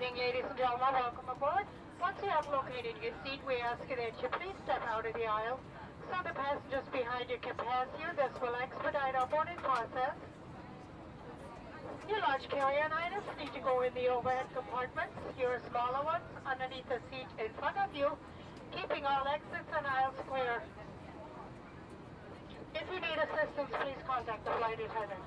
evening, ladies and gentlemen. Welcome aboard. Once you have located your seat, we ask you that you please step out of the aisle so the passengers behind you can pass you. This will expedite our boarding process. Your large carry-on items need to go in the overhead compartments. Your smaller ones underneath the seat in front of you, keeping all exits and aisles clear. If you need assistance, please contact the flight attendant.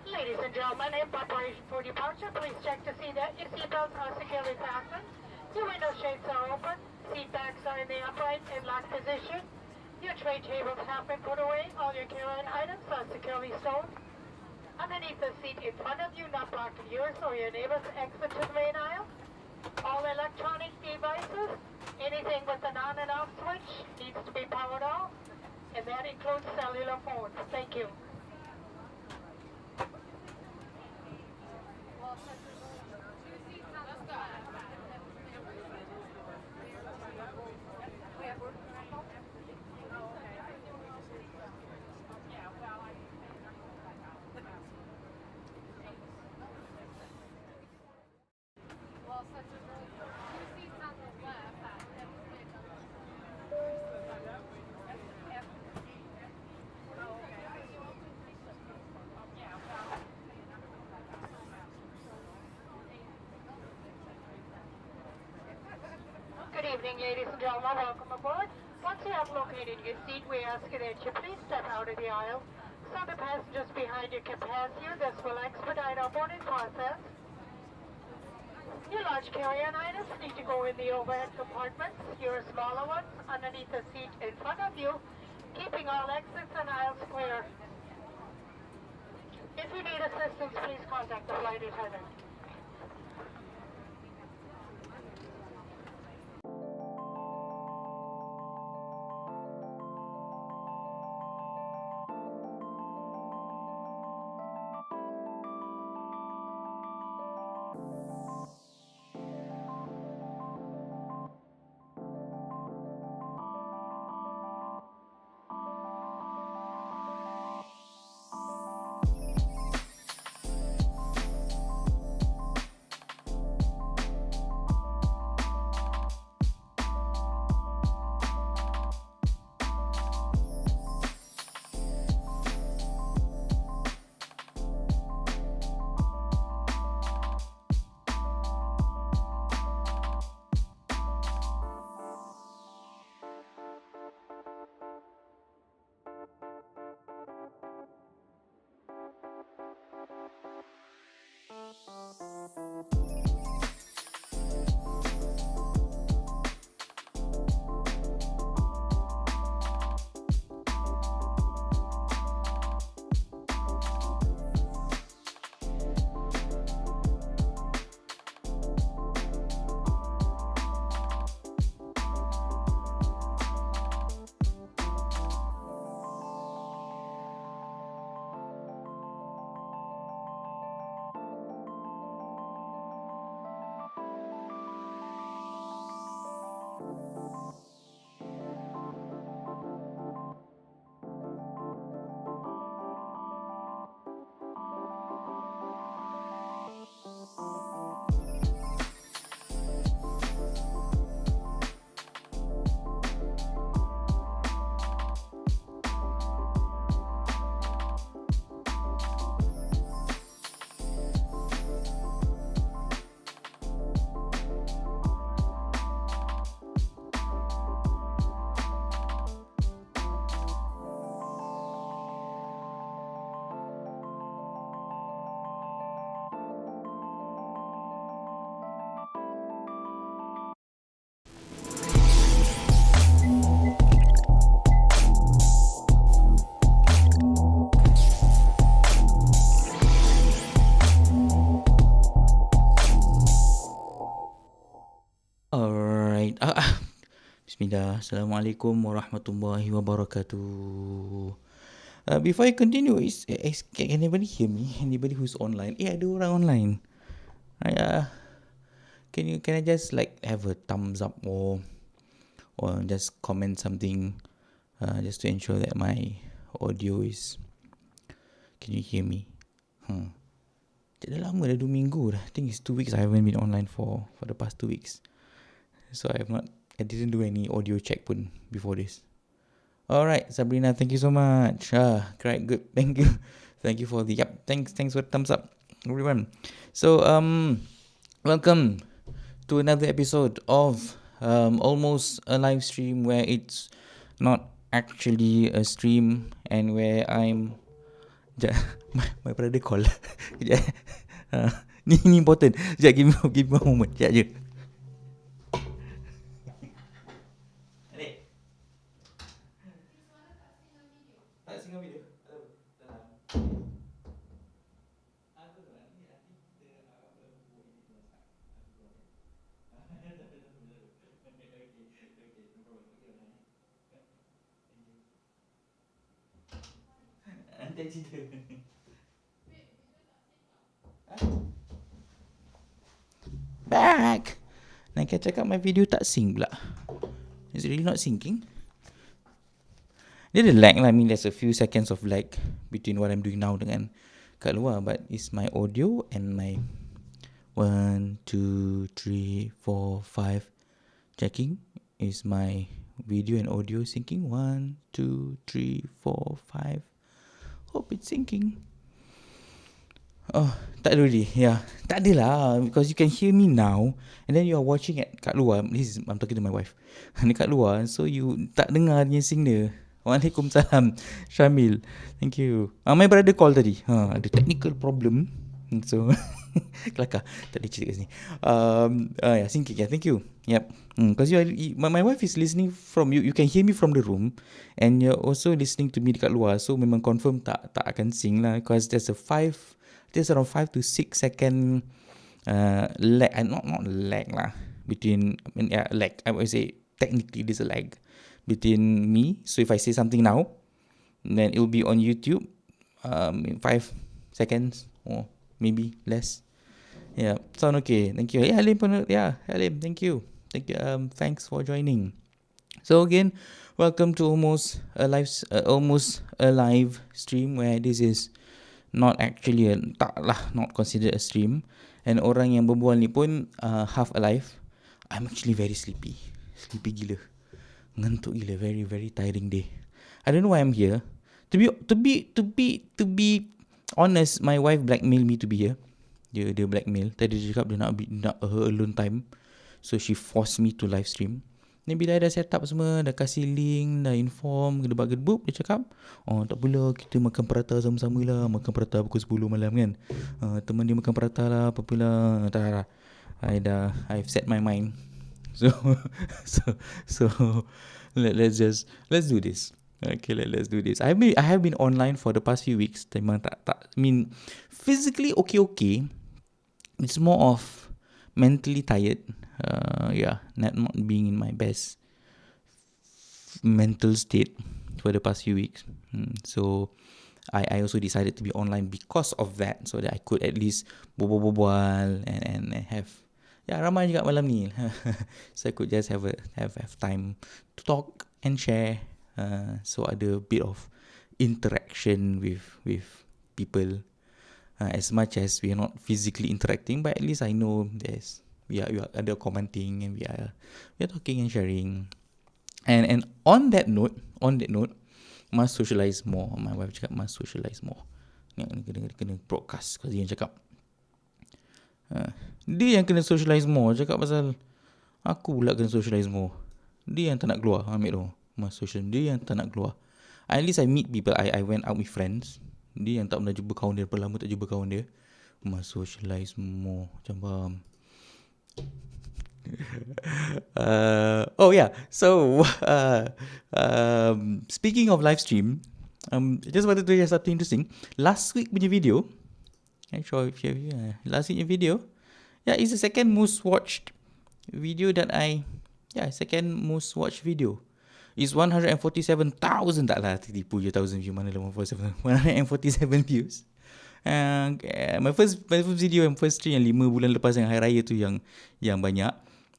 Ladies and gentlemen, in preparation for departure, please check to see that your seatbelts are securely fastened, your window shades are open, seat backs are in the upright and locked position, your tray tables have been put away, all your carry-on items are securely stowed. Underneath the seat in front of you, not blocking yours or your neighbor's exit to the main aisle. All electronic devices, anything with an on and off switch, needs to be powered off, and that includes cellular phones. Thank you. Good evening, ladies and gentlemen. Welcome aboard. Once you have located your seat, we ask you that you please step out of the aisle so the passengers behind you can pass you. This will expedite our boarding process. Your large carry-on items need to go in the overhead compartments. Your smaller ones underneath the seat in front of you, keeping all exits and aisles clear. If you need assistance, please contact the flight attendant. Bismillah. Assalamualaikum warahmatullahi wabarakatuh. Before I continue, can anybody hear me? Anybody who's online? Ada orang online. Can I just like have a thumbs up or just comment something just to ensure that my audio is. Can you hear me? Dah lama dah 2 minggu dah. I think it's 2 weeks I haven't been online for the past 2 weeks. So I didn't do any audio check pun before this. Alright, Sabrina, thank you so much. Great, good. Thank you. Thank you for the thanks for the thumbs up, everyone. So welcome to another episode of almost a live stream where it's not actually a stream and where I'm my brother call. Ni important. Sekejap, give me a moment. Sekejap je. Tak single video. Nanti cerita. Back. Nak cakap my video tak sync pula. Is it really not syncing? Dia ada lag lah. I mean, there's a few seconds of lag between what I'm doing now dengan kat luar. But it's my audio and my 1, 2, 3, 4, 5 checking. Is my video and audio syncing? 1, 2, 3, 4, 5. Hope it's syncing. Oh, tak ada really. Yeah, tak ada lah. Because you can hear me now and then you are watching at kat luar. I'm talking to my wife. Ni kat luar. So you tak dengar dia sing dia. Waalaikumsalam, Syamil. Thank you. My brother call tadi. Ada technical problem. So, kelakar. Tak ada cerita kat sini. Yeah, syncing. Yeah, thank you. Yep. Because my wife is listening from you. You can hear me from the room. And you're also listening to me dekat luar. So, memang confirm tak akan sing lah. Because there's around 5 to 6 second lag. Not lag lah. Between, lag. I would say technically there's a lag between me. So if I say something now, then it will be on YouTube in 5 seconds or maybe less. Yeah, sound okay. Thank you. Halim, thank you. Thanks for joining. So again, welcome to almost a live stream where this is not actually not considered a stream. And orang yang berbual ni pun half alive. I'm actually very sleepy gila. Ngantuk gila. Very very tiring day. I don't know why I'm here. To be honest, my wife blackmailed me to be here. Dia blackmail. Tadi dia cakap dia nak her alone time. So she forced me to live stream. Ni bila dah set up semua, dah kasih link, dah inform, gedebak-gedebuk, dia cakap, tak apalah, kita makan prata sama-sama lah. Makan prata pukul 10 malam kan. Teman dia makan prata lah, apa-apalah. Tak. I've set my mind. So let's do this. Okay, let's do this. I have been online for the past few weeks. Memang tak. I mean, physically okay. It's more of mentally tired. Not being in my best mental state for the past few weeks. So I also decided to be online because of that, so that I could at least berbual and have. Ramai juga malam ni. So I could just have time to talk and share. So ada a bit of interaction with people. As much as we are not physically interacting, but at least I know we are ada commenting and we are talking and sharing. And on that note, must socialize more. My wife cakap must socialize more. Ni kena broadcast kasi dia cakap. Dia yang kena socialize more. Cakap pasal aku pula kena socialize more. Dia yang tak nak keluar. Ambil tu. Dia yang tak nak keluar. At least I meet people. I went out with friends. Dia yang tak pernah jumpa kawan dia. Berapa lama tak jumpa kawan dia. Must socialize more. Macam faham. So speaking of live stream, I just wanted to share something interesting. Last week punya video, last week punya video, it's the second most watched video that I Yeah, second most watched video. It's 147,000, tak lah, tipu je 1,000 view, mana lah 147 views. My first video yang first stream yang 5 bulan lepas yang hari raya tu yang banyak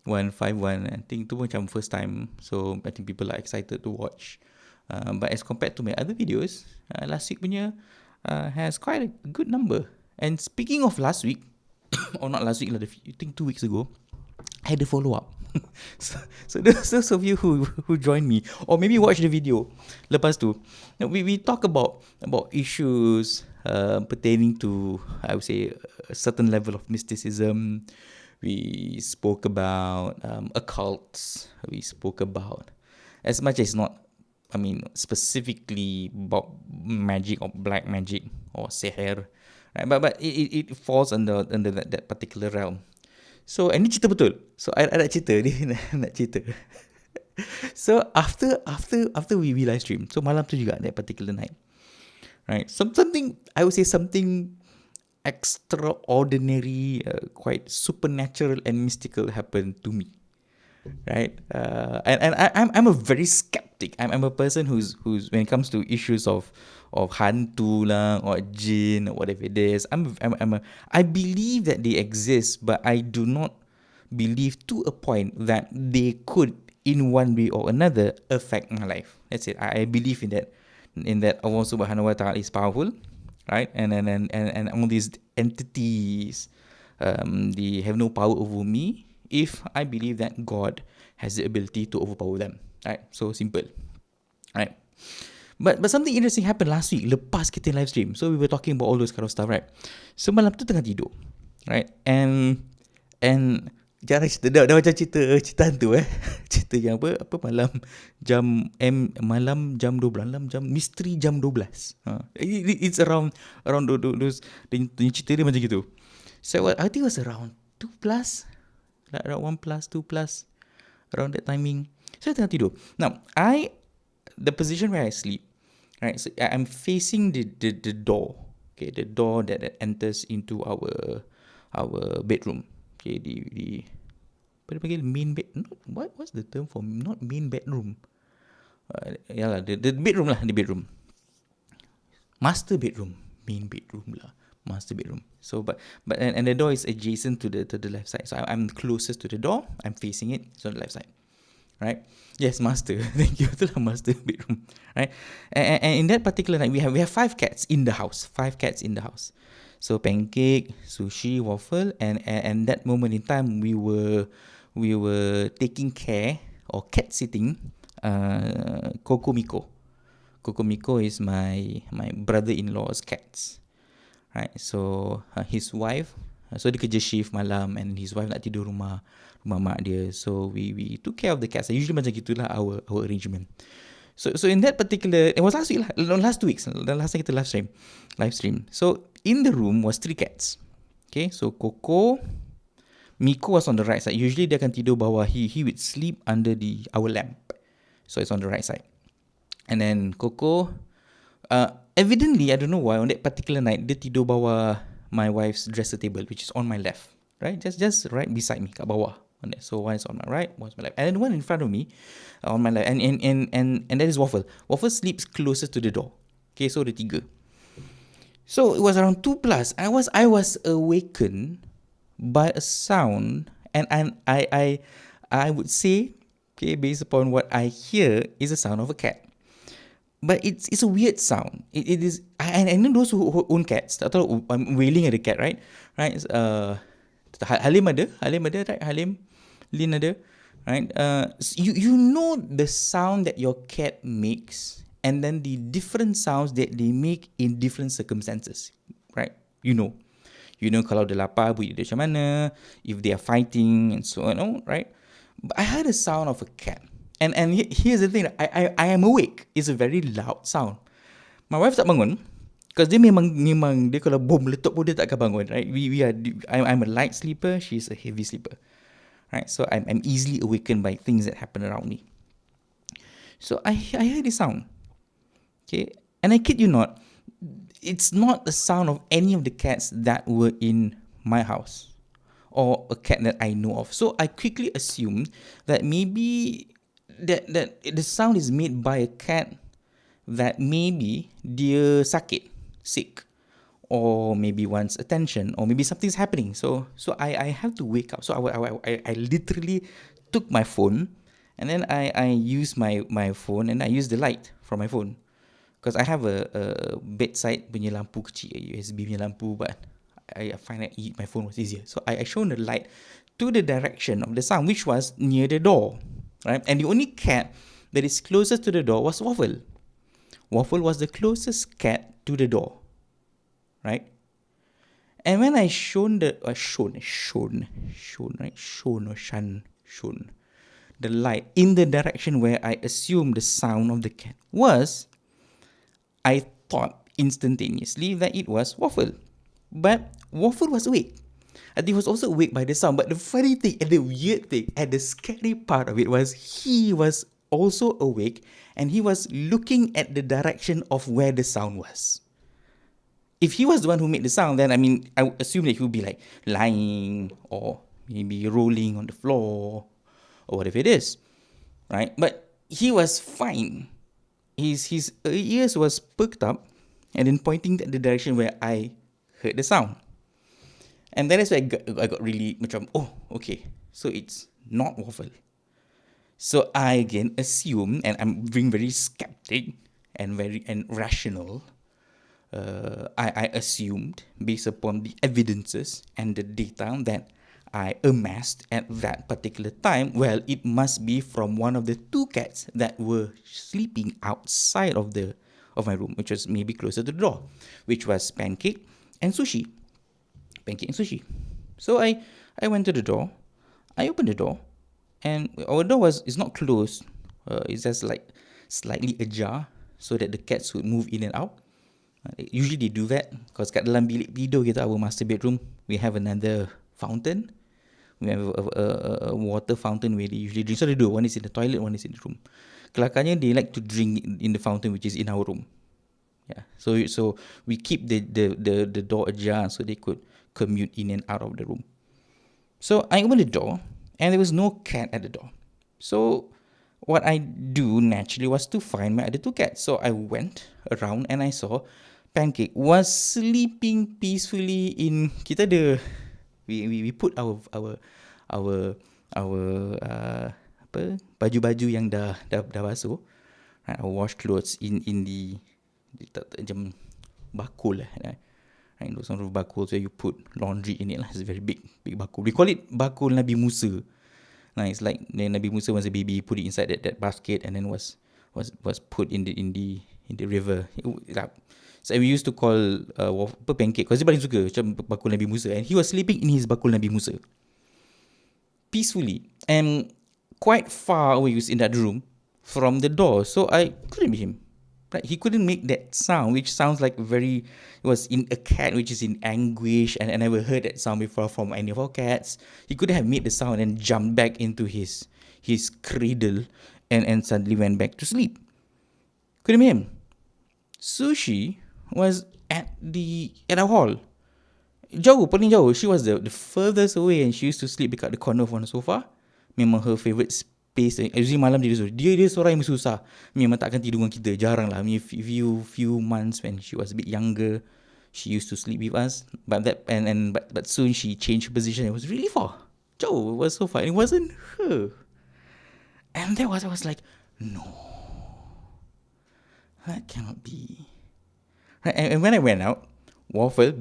151. I think tu macam first time, so I think people are excited to watch. But as compared to my other videos, last week punya has quite a good number. And speaking of last week, or not last week lah, I think 2 weeks ago, I had a follow up. So those of you who joined me or maybe watch the video lepas tu, we talk about issues pertaining to, I would say, a certain level of mysticism. We spoke about occults. We spoke about, as much as not, I mean, specifically about magic or black magic or seher, right? But it falls under that particular realm. So, ini cerita betul. So, I nak cerita. Dia nak cerita. So, after we live stream, so malam tu juga, that particular night, right? Something, I would say something extraordinary, quite supernatural and mystical happened to me, right? And I'm a very skeptic. I'm a person who's when it comes to issues of hantu lah or jinn or whatever it is, I believe that they exist, but I do not believe to a point that they could in one way or another affect my life. That's it. I believe in that Allah Subhanahu wa Ta'ala is powerful, right? And all these entities, they have no power over me if I believe that God has the ability to overpower them, right? So simple, right? But something interesting happened last week lepas kita live stream. So we were talking about all those kind of stuff, right? So malam tu tengah tidur, right? And jangan cerita dah macam cerita hantu cerita yang apa malam jam 12, malam jam misteri jam 12. It's around those cerita dia macam gitu. So I think it was around 2 plus, like around 1 plus 2 plus, around that timing. So I tengah tidur. Now the position where I sleep, right? So I'm facing the door. Okay, the door that enters into our bedroom. Okay, the apa dia panggil, main bed. What's the term for not main bedroom? Yalah, the bedroom lah, the bedroom. Master bedroom, main bedroom lah, master bedroom. So but and the door is adjacent to the left side. So I'm closest to the door. I'm facing it. It's on the left side. Right? Yes, master. Thank you. Itulah master bedroom. Right? And in that particular night, we have 5 cats in the house. 5 cats in the house. So pancake, sushi, waffle, and that moment in time, we were taking care or cat sitting Coco Miko. Coco Miko is my brother-in-law's cats. Right? So his wife, so dia kerja shift malam and his wife nak tidur rumah mak dia. So we took care of the cats. Usually macam gitulah our arrangement. So in that particular, it was last week lah, last 2 weeks, the last time kita live stream. So in the room was 3 cats. Okay, so Coco, Miko was on the right side. Usually dia akan tidur bawah. He would sleep under our lamp. So it's on the right side. And then Coco, evidently, I don't know why, on that particular night, dia tidur bawah my wife's dresser table, which is on my left. Right? Just right beside me, kat bawah. So one is on my right, one is on my left. And then one in front of me, on my left. And that is Waffle. Waffle sleeps closest to the door. Okay, so the 3. So it was around 2 plus. I was awakened by a sound, and I would say, okay, based upon what I hear, is the sound of a cat. But it's a weird sound. It is. I know those who own cats. Atau I'm wailing at the cat, right? Right. Halim ada, right? Lin ada, right? You know the sound that your cat makes, and then the different sounds that they make in different circumstances, right? You know kalau dia lapar, bunyi dia macam mana, if they are fighting and so on, right? But I heard a sound of a cat, and here's the thing, I am awake. It's a very loud sound. My wife tak bangun, because dia memang dia kalau bom meletup pun dia tak akan bangun, right? I'm a light sleeper, she's a heavy sleeper. Right, so I'm easily awakened by things that happen around me. So I heard this sound, okay, and I kid you not, it's not the sound of any of the cats that were in my house or a cat that I know of. So I quickly assumed that maybe that the sound is made by a cat that maybe dia sakit, sick, or maybe wants attention, or maybe something's happening. So I have to wake up. So I literally took my phone, and then I used my phone, and I used the light from my phone. Because I have a bedside punya lampu kecil, USB punya lampu, but I find that my phone was easier. So I shone the light to the direction of the sound, which was near the door, right? And the only cat that is closest to the door was Waffle. Waffle was the closest cat to the door, right? And when I shone the shone the light in the direction where I assumed the sound of the cat was, I thought instantaneously that it was Waffle. But Waffle was awake. And he was also awake by the sound. But the funny thing, and the weird thing, and the scary part of it was he was also awake, and he was looking at the direction of where the sound was. If he was the one who made the sound, then I would assume that he would be like lying or maybe rolling on the floor or whatever it is, right? But he was fine. His ears was perked up and then pointing at the direction where I heard the sound. And then that's where I got really macam, oh, okay, so it's not Waffle. So I again assume, and I'm being very skeptic and very rational. I assumed, based upon the evidences and the data that I amassed at that particular time, well, it must be from one of the two cats that were sleeping outside of my room, which was maybe closer to the door, which was Pancake and Sushi. So I went to the door, I opened the door, and our door is not closed. It's just like slightly ajar so that the cats would move in and out. Usually they do that because kat dalam bilik tidur kita, our master bedroom, we have another fountain. We have a water fountain where they usually drink. So they do. One is in the toilet, one is in the room. Kelakarnya, they like to drink in the fountain which is in our room. Yeah. So we keep the door ajar so they could commute in and out of the room. So I opened the door and there was no cat at the door. So what I do naturally was to find my other two cats. So I went around and I saw Pancake was sleeping peacefully in, kita ada, we put our apa, baju-baju yang dah basuh, right, our wash clothes in the macam bakul lah, right, those sort of bakuls where you put laundry in it lah. It's a very big bakul. We call it bakul Nabi Musa. It's like Nabi Musa was a baby, put it inside that basket, and then was put in the river. So we used to call Pancake because dia paling suka macam bakul Nabi Musa, and he was sleeping in his bakul Nabi Musa peacefully and quite far away. He was in that room from the door, so I couldn't be him. Right? He couldn't make that sound, which sounds like it was in a cat which is in anguish, and I never heard that sound before from any of our cats. He couldn't have made the sound and jumped back into his cradle and suddenly went back to sleep. Couldn't be him. Sushi was at our hall. Paling jauh. She was the furthest away, and she used to sleep dekat the corner of one sofa. Memang her favourite space. Usually malam dia seorang yang susah. Memang takkan tidur dengan kita. Jarang lah. Few months when she was a bit younger, she used to sleep with us. But soon she changed position. It was really far. Jauh. It was so far. It wasn't her. And I was like, no, that cannot be. Right? And when I went out, Waffle,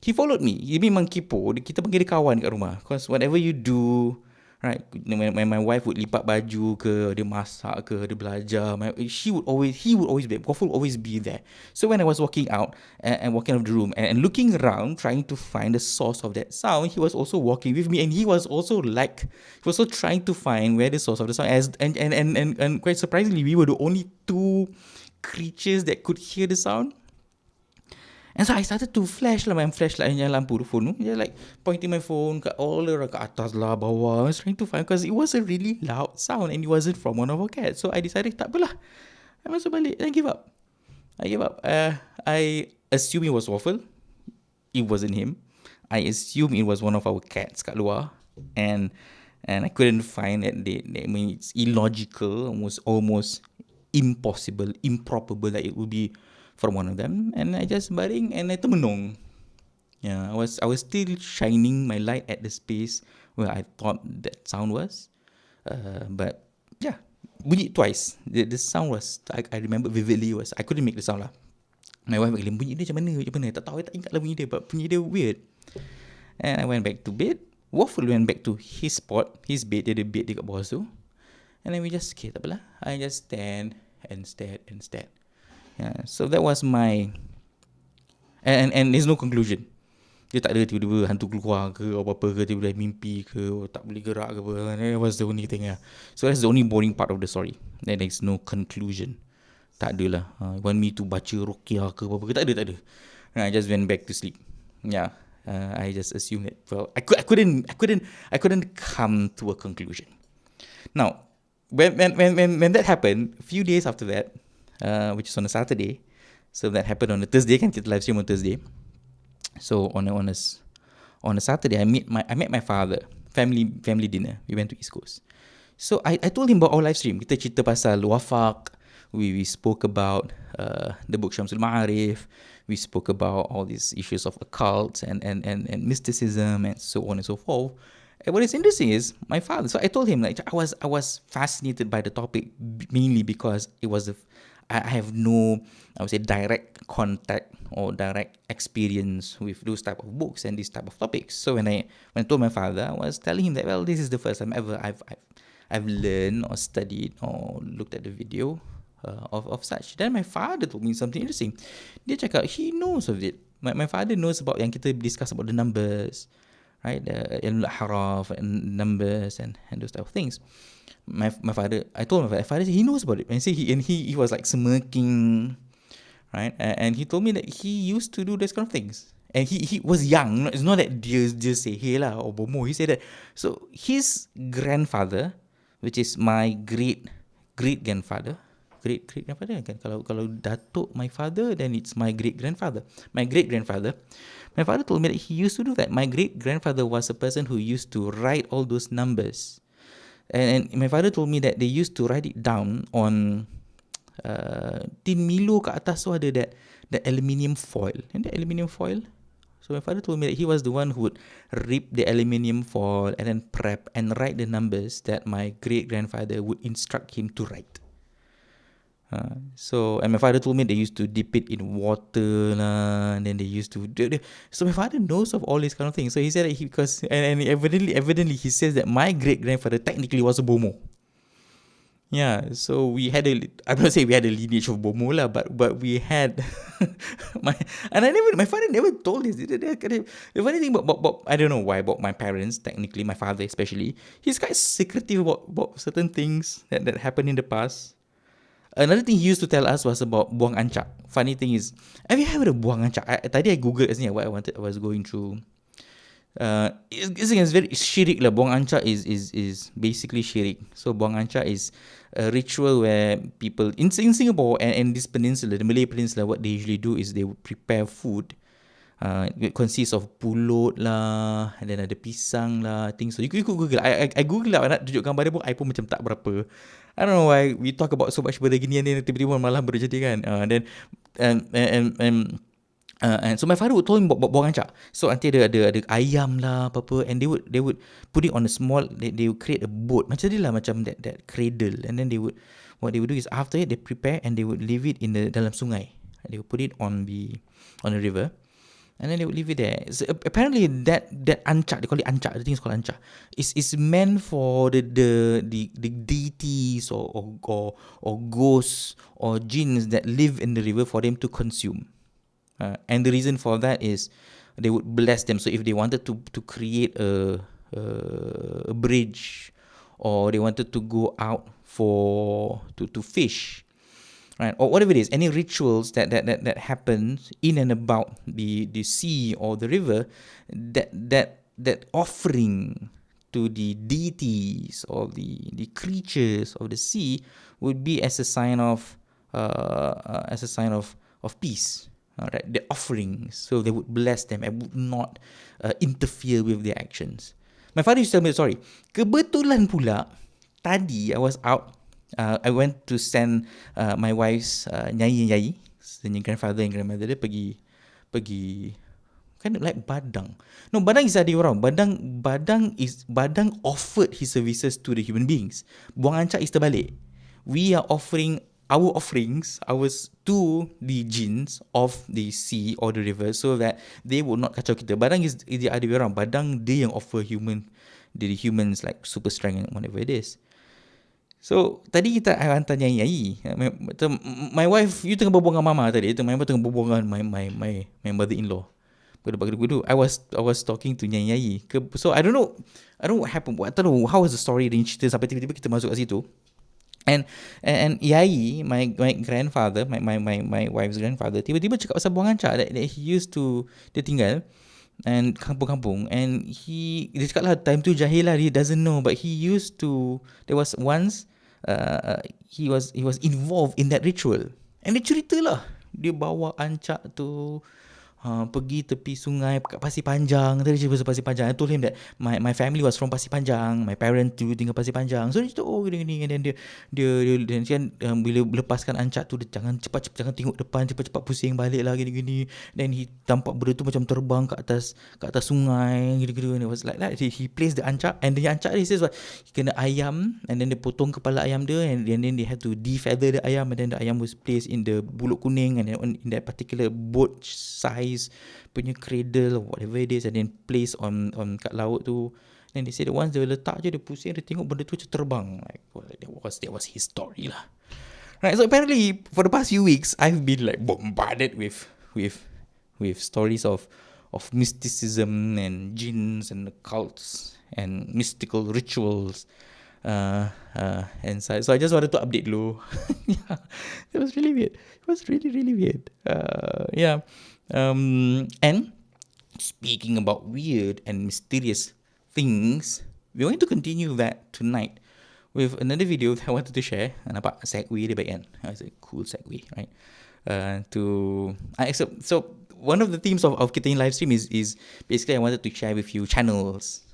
he followed me. Dia memang kipo. Kita panggil dia kawan kat rumah. Because whatever you do, right, when my wife would lipat baju ke, dia masak ke, dia belajar, he would always be, Waffle would always be there. So when I was walking out and walking out of the room and looking around trying to find the source of that sound, he was also walking with me, and he was also trying to find where the source of the sound is. And quite surprisingly, we were the only two creatures that could hear the sound. And so I started to flash lah, my flashlight yang lampu phone tu. Like pointing my phone kat all around, kat atas lah, bawah. I was trying to find, because it was a really loud sound and it wasn't from one of our cats. So I decided, tak apalah, I masuk balik. I give up. I assume it was Waffle. It wasn't him. I assume it was one of our cats kat luar, and I couldn't find it. I mean, it's illogical, almost impossible, improbable that it would be from one of them. And I just baring and I termenung. Yeah, I was still shining my light at the space where I thought that sound was. But yeah, bunyi twice. The sound was, I remember vividly, was I couldn't make the sound lah. My wife bilang, bunyi dia macam mana, tak tahu, I tak ingat lah bunyi dia, but bunyi dia weird. And I went back to bed. Waffle went back to his spot, his bed, dia ada bed dekat bawah tu. And then we just, okay, tak apalah. I just stand and stared and stared. Yeah, so that was my, and there's no conclusion. Dia tak ada tiba-tiba hantu keluar ke apa-apa ke, tiba-tiba mimpi ke, tak boleh gerak ke apa. That was the only thing. So that's the only boring part of the story. Then there's no conclusion. Tak ada lah. Want me to baca ruqyah ke apa-apa ke? Tak ada. I just went back to sleep. Yeah. I just assumed that. Well, I couldn't come to a conclusion. Now, when that happened, a few days after that, which is on a Saturday, so that happened on a Thursday, kan kita live stream on Thursday. So on a Saturday, I met my father, family dinner. We went to East Coast. So I told him about our live stream. Kita cerita pasal wafak. We spoke about the book Syamsul Ma'arif. We spoke about all these issues of occult and mysticism and so on and so forth. And what is interesting is my father. So I told him, like, I was fascinated by the topic mainly because it was I have no, I would say, direct contact or direct experience with those type of books and these type of topics. So when I told my father, I was telling him that, well, this is the first time ever I've learned or studied or looked at the video of such. Then my father told me something interesting. Dia cakap he knows of it. My father knows about yang kita discuss about the numbers, right? The haraf and numbers and those type of things. My father, I told my father, he knows about it. And he was like smirking, right? And he told me that he used to do those kind of things. And he was young. It's not that dia just say hey lah or bomo. He said that. So his grandfather, which is my great grandfather kan, kalau datuk my father, then it's my great grandfather. My father told me that he used to do that. My great grandfather was a person who used to write all those numbers, and my father told me that they used to write it down on tin Milo kat atas tu ada that aluminium foil. And the aluminium foil, so my father told me that he was the one who would rip the aluminium foil and then prep and write the numbers that my great grandfather would instruct him to write. So, and my father told me they used to dip it in water lah, and then they used to so my father knows of all these kind of things. So he said that because evidently he says that my great grandfather technically was a bomo. Yeah, so we had I'm not saying we had a lineage of bomo lah, but we had my father never told this. The funny thing about I don't know why, about my parents, technically my father especially, he's quite secretive about certain things that happened in the past. Another thing he used to tell us was about buang ancak. Funny thing is, have you heard of buang ancak? Tadi I googled what I was going through. It's very syirik lah. Buang ancak is basically syirik. So buang ancak is a ritual where people in Singapore and this peninsula, the Malay peninsula, what they usually do is they would prepare food. It consists of pulut lah, and then ada pisang lah, things. So you could Google. I Google lah, nak tunjuk gambar dia pun I pun macam tak berapa. I don't know why we talk about so much benda gini and then tiba-tiba malam baru jadi kan. And so my father would tell him about buang ancak. So nanti ada ayam lah apa-apa, and they would put it on a small, they would create a boat macam dia lah, macam that cradle, and then what they would do is after it they prepare and they would leave it in the dalam sungai. They would put it on the river. And then they would leave it there. So apparently that ancak, they call it ancak, the thing is called ancak, is meant for the deities or ghosts or jinns that live in the river for them to consume. And the reason for that is they would bless them. So if they wanted to create a bridge, or they wanted to go out to fish, right, or whatever it is, any rituals that happens in and about the sea or the river, that offering to the deities or the creatures of the sea would be as a sign of peace, Alright, the offerings, so they would bless them and would not interfere with their actions. My father used to tell me the story. Kebetulan pula, tadi I was out. I went to send my wife's nyai, the grandfather and grandmother dia pergi kind of like Badang. No, Badang is ada orang. Badang offered his services to the human beings. Buang ancak is terbalik. We are offering our offerings, ours to the jinns of the sea or the river, so that they would not kacau kita. Badang is the other way around. Badang dia yang offer the humans like super strength and whatever it is. So tadi I hantar nyai. My wife, you tengah berbual dengan mama tadi. My wife tengah berbual dengan my mother-in-law. I was talking to nyai. So I don't know what happened. I don't know how was the story dan cerita sampai tiba-tiba kita masuk kat situ. And Yai, my grandfather, my wife's grandfather, tiba-tiba cakap pasal buang ancak that he used to, dia tinggal and kampung-kampung, and dia cakap lah time tu jahil lah, he doesn't know, but he used to, there was once he was involved in that ritual, and dia cerita lah dia bawa ancak tu pergi tepi sungai kat Pasir Panjang. Tadi cerita pasal Pasir Panjang. I told him that my family was from Pasir Panjang. My parents dulu tinggal Pasir Panjang. So dia cerita gini-gini. And then dia kan bila lepaskan ancak tu, dia jangan cepat-cepat, jangan tengok depan, cepat-cepat pusing balik lah gini-gini. Then he tampak benda tu macam terbang kat atas sungai gitu-gitu. And it was like that. He placed the ancak, and the ancak, he says what, he kena ayam, and then dia potong kepala ayam dia, and then they had to defeather the ayam, and then the ayam was placed in the buluk kuning, and then in that particular boat size punya cradle or whatever it is, and then place on kat laut tu. Then they say that once dia letak je, dia pusing, dia tengok benda tu macam terbang. Like, well, that was his story lah. Right, so apparently for the past few weeks I've been like bombarded with stories of mysticism and jinns and cults and mystical rituals and so I just wanted to update dulu. Yeah, it was really weird. It was really weird. Yeah. And speaking about weird and mysterious things, we're going to continue that tonight with another video that I wanted to share. Nampak segue dia baik kan? It's a cool segue, right? So one of the themes of kita in live stream is basically I wanted to share with you channels,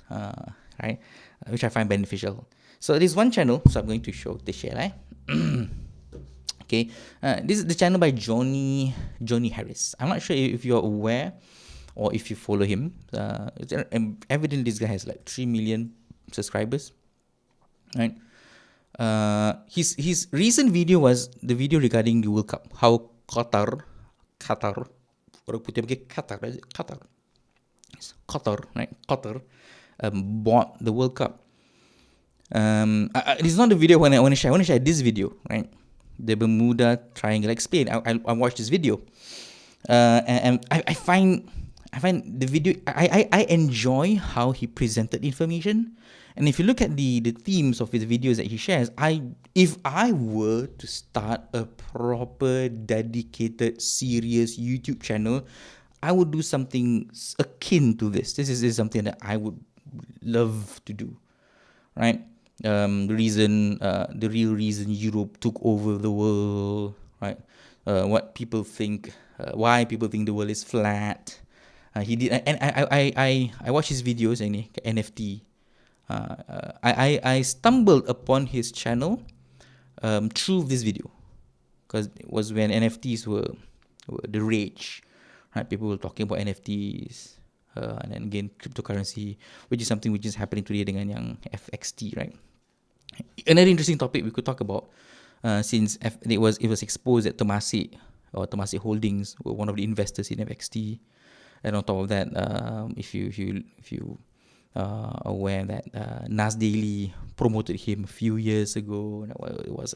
right? Which I find beneficial. So there's one channel, so I'm going to share, right? Okay, this is the channel by Johnny Harris. I'm not sure if you're aware or if you follow him. Evidently this guy has like 3 million subscribers, right? His recent video was the video regarding the World Cup. How Qatar, orang putih pakai Qatar, right? Qatar bought the World Cup. This is not the video I want to share. I want to share this video, right? The Bermuda Triangle Explained. I watched this video, and I find the video. I enjoy how he presented information, and if you look at the themes of his videos that he shares, if I were to start a proper, dedicated, serious YouTube channel, I would do something akin to this. This is something that I would love to do, right? The real reason Europe took over the world, right? What people think, why people think the world is flat. He did, and I watched his videos ini NFT. I stumbled upon his channel through this video, because it was when NFTs were the rage, right? People were talking about NFTs. And then again cryptocurrency, which is something which is happening today dengan yang FXT, right? Another interesting topic we could talk about, since it was exposed that Temasek Holdings were one of the investors in FXT, and on top of that, if you are aware that Nas Daily promoted him a few years ago, it was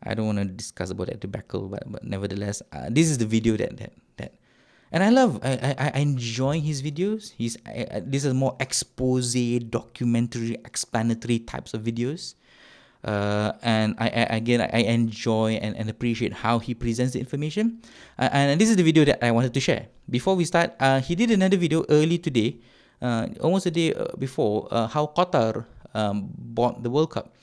I don't want to discuss about that debacle, but nevertheless, this is the video that. And I enjoy his videos. These are more expose, documentary, explanatory types of videos. And I enjoy and appreciate how he presents the information. And this is the video that I wanted to share. Before we start, he did another video early today, almost a day before, how Qatar bought the World Cup.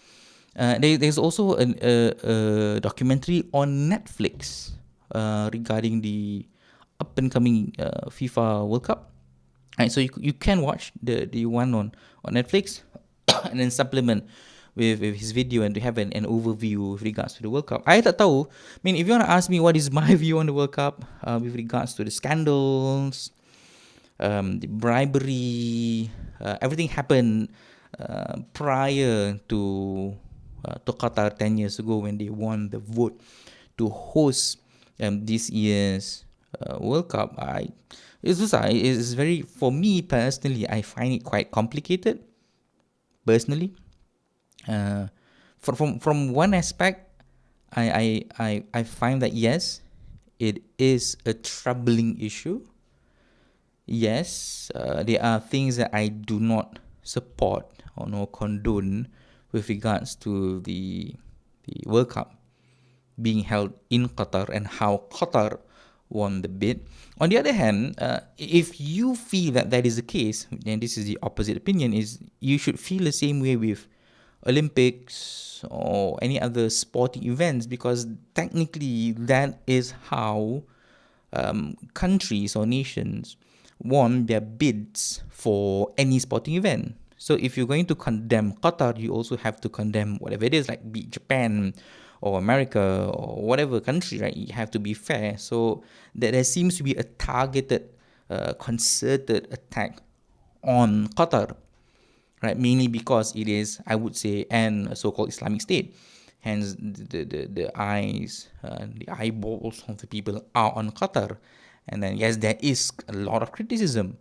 There's also a documentary on Netflix regarding the up and coming FIFA World Cup. Right, so you can watch the one on Netflix and then supplement with his video and to have an overview with regards to the World Cup. I tak tahu. I mean, if you want to ask me what is my view on the World Cup with regards to the scandals, the bribery, everything happened prior to Qatar 10 years ago when they won the vote to host this year's World Cup. It's very, for me personally, I find it quite complicated. Personally, from one aspect, I find that yes, it is a troubling issue. Yes, there are things that I do not support or no condone with regards to the World Cup being held in Qatar and how Qatar won the bid. On the other hand, if you feel that that is the case, and this is the opposite opinion, is you should feel the same way with Olympics or any other sporting events, because technically that is how countries or nations won their bids for any sporting event. So if you're going to condemn Qatar, you also have to condemn whatever it is, like be Japan or America or whatever country, right? You have to be fair. So that there seems to be a targeted, concerted attack on Qatar, right? Mainly because it is, I would say, a so-called Islamic state. Hence, the eyes, the eyeballs of the people are on Qatar. And then, yes, there is a lot of criticism.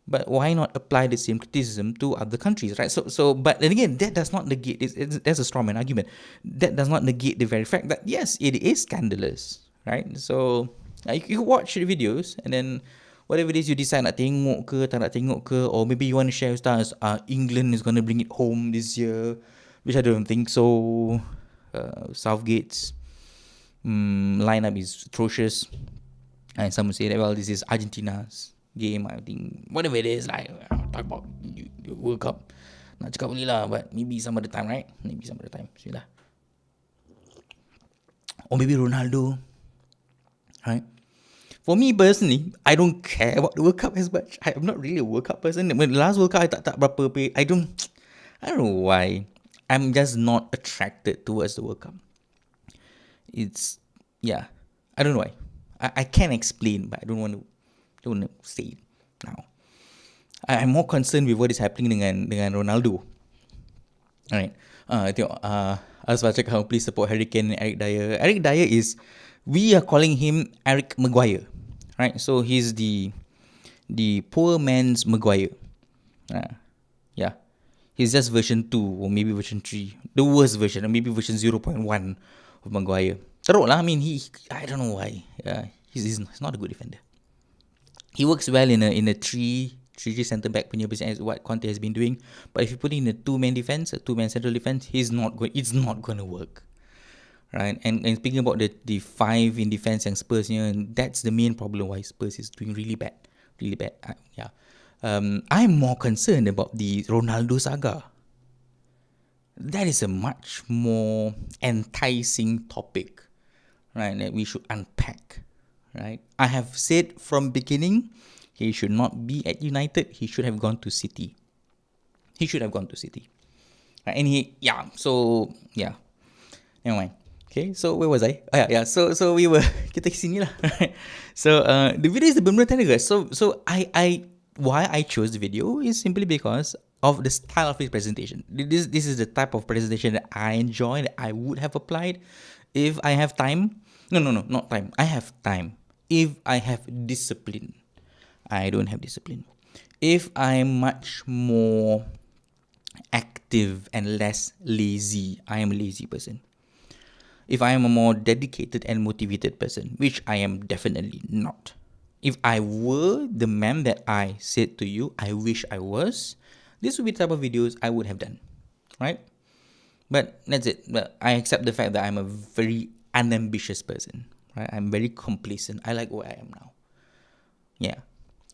But why not apply the same criticism to other countries, right? So, but then again, that does not negate, that's a strawman argument. That does not negate the very fact that, yes, it is scandalous, right? So, you watch the videos and then whatever it is you decide nak tengok ke, tak nak tengok ke, or maybe you want to share with us, England is going to bring it home this year, which I don't think so. Southgate's lineup is atrocious. And some will say that, well, this is Argentina's game, I think, whatever it is, like, talk about the World Cup. Nak cakap boleh lah, but maybe some other time, right? Maybe some other time. Bismillah. Or maybe Ronaldo, right? For me personally, I don't care about the World Cup as much. I am not really a World Cup person. When the last World Cup, I tak berapa pay. I don't know why. I'm just not attracted towards the World Cup. It's, yeah, I don't know why. I can't explain, but I don't want to say it now. I'm more concerned with what is happening dengan Ronaldo. Alright. Tengok, Asfar cakap, please support Harry Kane and Eric Dyer. Eric Dyer is, we are calling him Eric Maguire. Right? So he's the poor man's Maguire. Yeah. He's just version 2 or maybe version 3. The worst version, or maybe version 0.1 of Maguire. Teruk lah. I mean, I don't know why. He's not a good defender. He works well in a 3G centre back punya position, as what Conte has been doing. But if you put in a two-man defense, a two-man central defense, it's not going to work. Right? And speaking about the 5 in defense yang Spurs, that's the main problem why Spurs is doing really bad. Really bad. Yeah. I'm more concerned about the Ronaldo saga. That is a much more enticing topic, right, that we should unpack, right? I have said from beginning, he should not be at United. He should have gone to City. Right? And never mind. Okay, so where was I? So we were, kita kesini lah, right? So the video is the Bermuda Telegraph. So why I chose the video is simply because of the style of his presentation. This is the type of presentation that I enjoy, that I would have applied if I have time. No, not time. I have time. If I have discipline. I don't have discipline. If I'm much more active and less lazy, I am a lazy person. If I am a more dedicated and motivated person, which I am definitely not. If I were the man that I said to you, I wish I was, this would be the type of videos I would have done, right? But that's it. But I accept the fact that I'm a very unambitious person, right? I'm very complacent. I like where I am now. Yeah.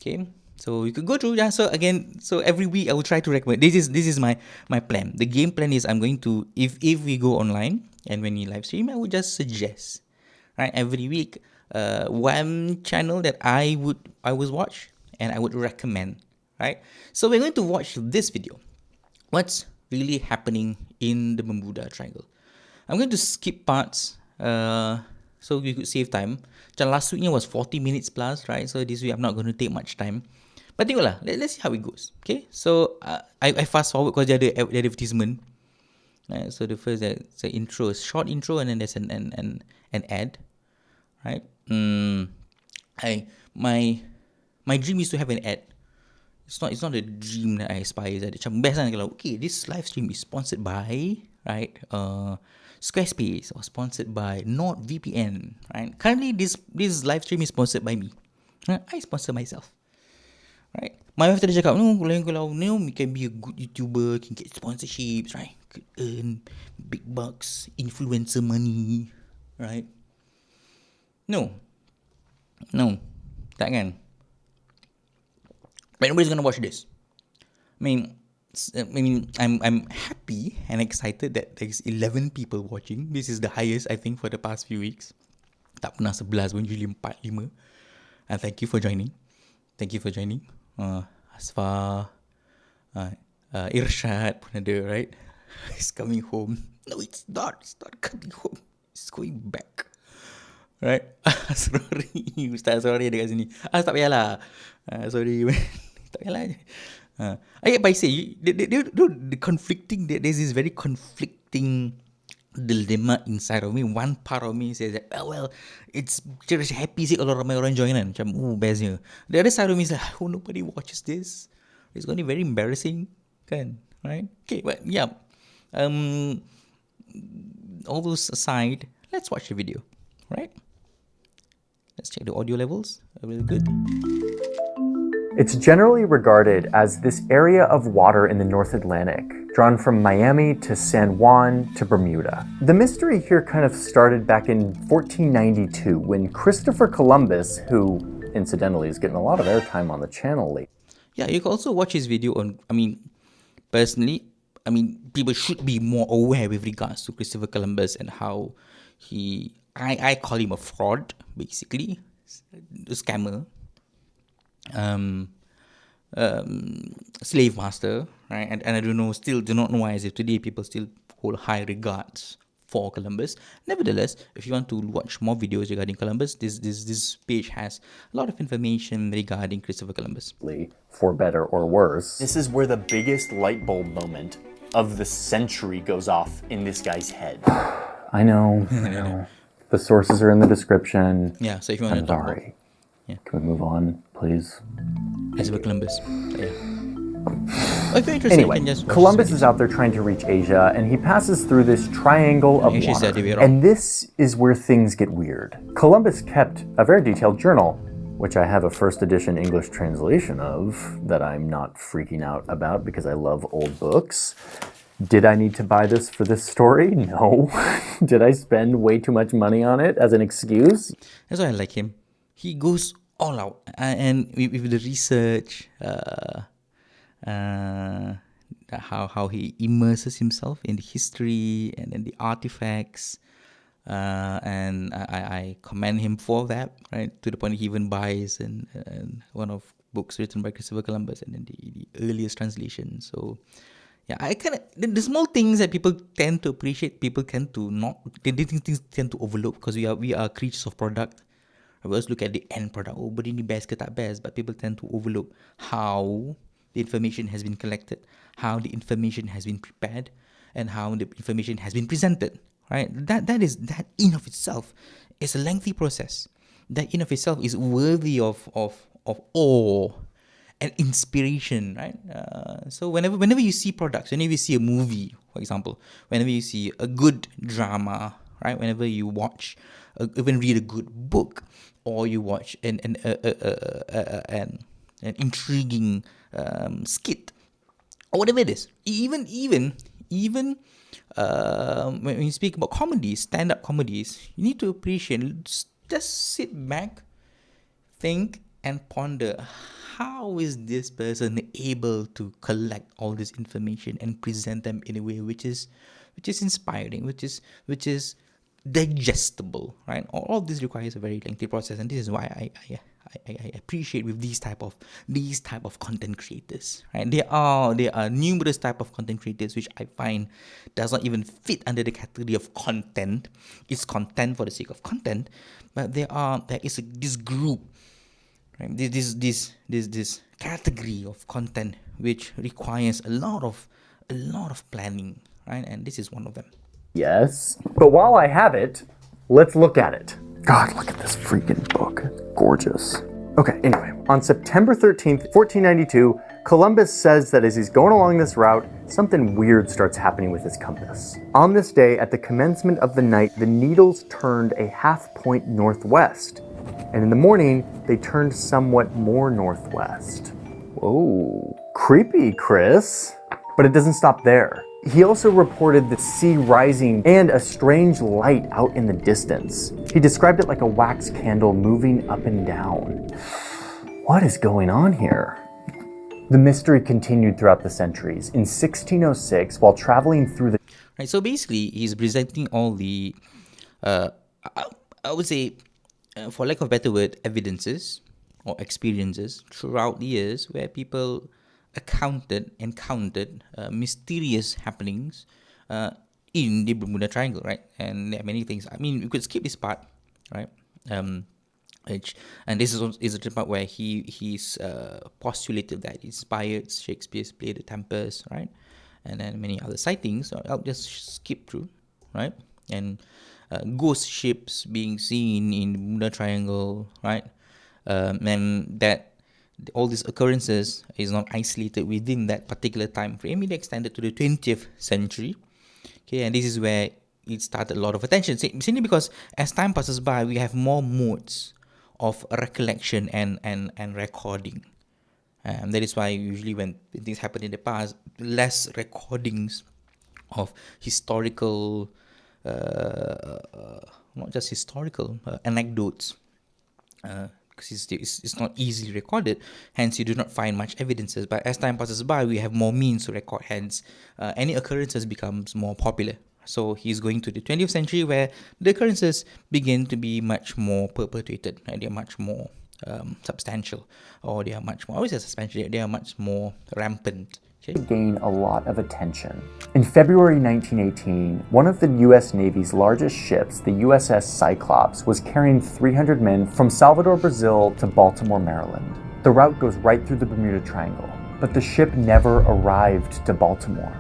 Okay. So you could go through. Yeah. So again, every week I will try to recommend. This is my plan. The game plan is I'm going to, if we go online and when you live stream, I would just suggest, right? Every week one channel that I would watch and I would recommend, right? So we're going to watch this video. What's really happening in the Bermuda Triangle? I'm going to skip parts so we could save time. Macam last weeknya was 40 minutes plus, right? So this week I'm not going to take much time. But tengoklah, let's see how it goes. Okay, so I fast forward because dia ada advertisement. So the first it's an intro, short intro, and then there's an ad, right? My dream is to have an ad. It's not a dream that I aspire. Macam best kan kalau okay, this live stream is sponsored by, right, Squarespace or sponsored by NordVPN, right? Currently this live stream is sponsored by me. I sponsor myself, right? My wife tadi cakap, no, kalau you can be a good YouTuber, can get sponsorships, right? Could earn big bucks, influencer money, right? No, takkan. But nobody's gonna watch this. I mean, I'm happy and excited that there's 11 people watching. This is the highest I think for the past few weeks. Tak pernah 11 pun, usually 4, 5. And thank you for joining. Asfar, Irshad pun ada, right? He's coming home. No, it's not coming home. It's going back. Right? Sorry, Ustaz sorry dekat sini. Tak payahlah. Sorry. Tak payahlah. I say the conflicting, there's this very conflicting dilemma inside of me. One part of me says that well it's just happy sih kalau ramai orang join kan, macam bestnya. The other side of me is like, nobody watches this, it's going to be very embarrassing kan, right? Okay, but yeah, all those aside, let's watch the video, right? Let's check the audio levels. Really good. It's generally regarded as this area of water in the North Atlantic, drawn from Miami to San Juan to Bermuda. The mystery here kind of started back in 1492 when Christopher Columbus, who incidentally is getting a lot of airtime on the channel lately. Yeah, you can also watch his video on, personally, people should be more aware with regards to Christopher Columbus and how I call him a fraud, basically, a scammer, slave master, right? And I do not know why as if today people still hold high regards for Columbus. Nevertheless, if you want to watch more videos regarding Columbus, this page has a lot of information regarding Christopher Columbus. For better or worse. This is where the biggest light bulb moment of the century goes off in this guy's head. I know. The sources are in the description. Yeah, so if you want to talk about, yeah. Can we move on, please? Christopher Columbus. Yeah. If you're interested, anyway, you can just Columbus is out there trying to reach Asia, and he passes through this triangle of water. And this is where things get weird. Columbus kept a very detailed journal, which I have a first edition English translation of that I'm not freaking out about because I love old books. Did I need to buy this for this story? No. Did I spend way too much money on it as an excuse? That's why I like him. He goes all out, and with the research, how he immerses himself in the history and then the artifacts, and I commend him for that, right? To the point he even buys and one of books written by Christopher Columbus and then the earliest translation. So yeah, I kind of the small things that people tend to appreciate, people tend to not. Things tend to overlook because we are creatures of product. I always look at the end product. Oh, but ini best ke tak best? But people tend to overlook how the information has been collected, how the information has been prepared, and how the information has been presented. Right? That in of itself is a lengthy process. That in of itself is worthy of awe and inspiration, right? So whenever you see products, whenever you see a movie, for example, whenever you see a good drama, right? Whenever you watch, even read a good book, or you watch an intriguing skit, or whatever it is, even when you speak about comedies, stand-up comedies, you need to appreciate. Just sit back, think, and ponder. How is this person able to collect all this information and present them in a way which is inspiring, which is digestible, right? All of this requires a very lengthy process, and this is why I appreciate with these type of content creators, right? There are numerous type of content creators which I find does not even fit under the category of content. It's content for the sake of content, but there is this group, right? This category of content which requires a lot of planning, right? And this is one of them. Yes, but while I have it, let's look at it. God, look at this freaking book. Gorgeous. Okay, anyway, on September 13th, 1492, Columbus says that as he's going along this route, something weird starts happening with his compass. On this day, at the commencement of the night, the needles turned a half point northwest, and in the morning, they turned somewhat more northwest. Whoa, creepy, Chris. But it doesn't stop there. He also reported the sea rising and a strange light out in the distance. He described it like a wax candle moving up and down. What is going on here? The mystery continued throughout the centuries. In 1606, while traveling through the... Right, so basically, he's presenting all the, I would say, for lack of a better word, evidences or experiences throughout the years where people encountered mysterious happenings in the Bermuda Triangle, right? And there are many things. I mean, we could skip this part, right? And this is the part where he's postulated that he inspired Shakespeare's play The Tempest, right? And then many other sightings. So I'll just skip through, right? And ghost ships being seen in the Bermuda Triangle, right? And that all these occurrences is not isolated within that particular time frame. It extended to the 20th century. Okay, and this is where it started a lot of attention. Simply because as time passes by, we have more modes of recollection and recording. That is why usually when things happen in the past, less recordings of historical, not just historical, anecdotes. Because it's not easily recorded, hence you do not find much evidences. But as time passes by, we have more means to record, hence any occurrences becomes more popular. So he's going to the 20th century where the occurrences begin to be much more perpetuated, and they're much more substantial, or they are much more, I always say substantial, they are much more rampant. Gain a lot of attention. In February 1918, one of the U.S. Navy's largest ships, the USS Cyclops, was carrying 300 men from Salvador, Brazil to Baltimore, Maryland. The route goes right through the Bermuda Triangle, but the ship never arrived to Baltimore.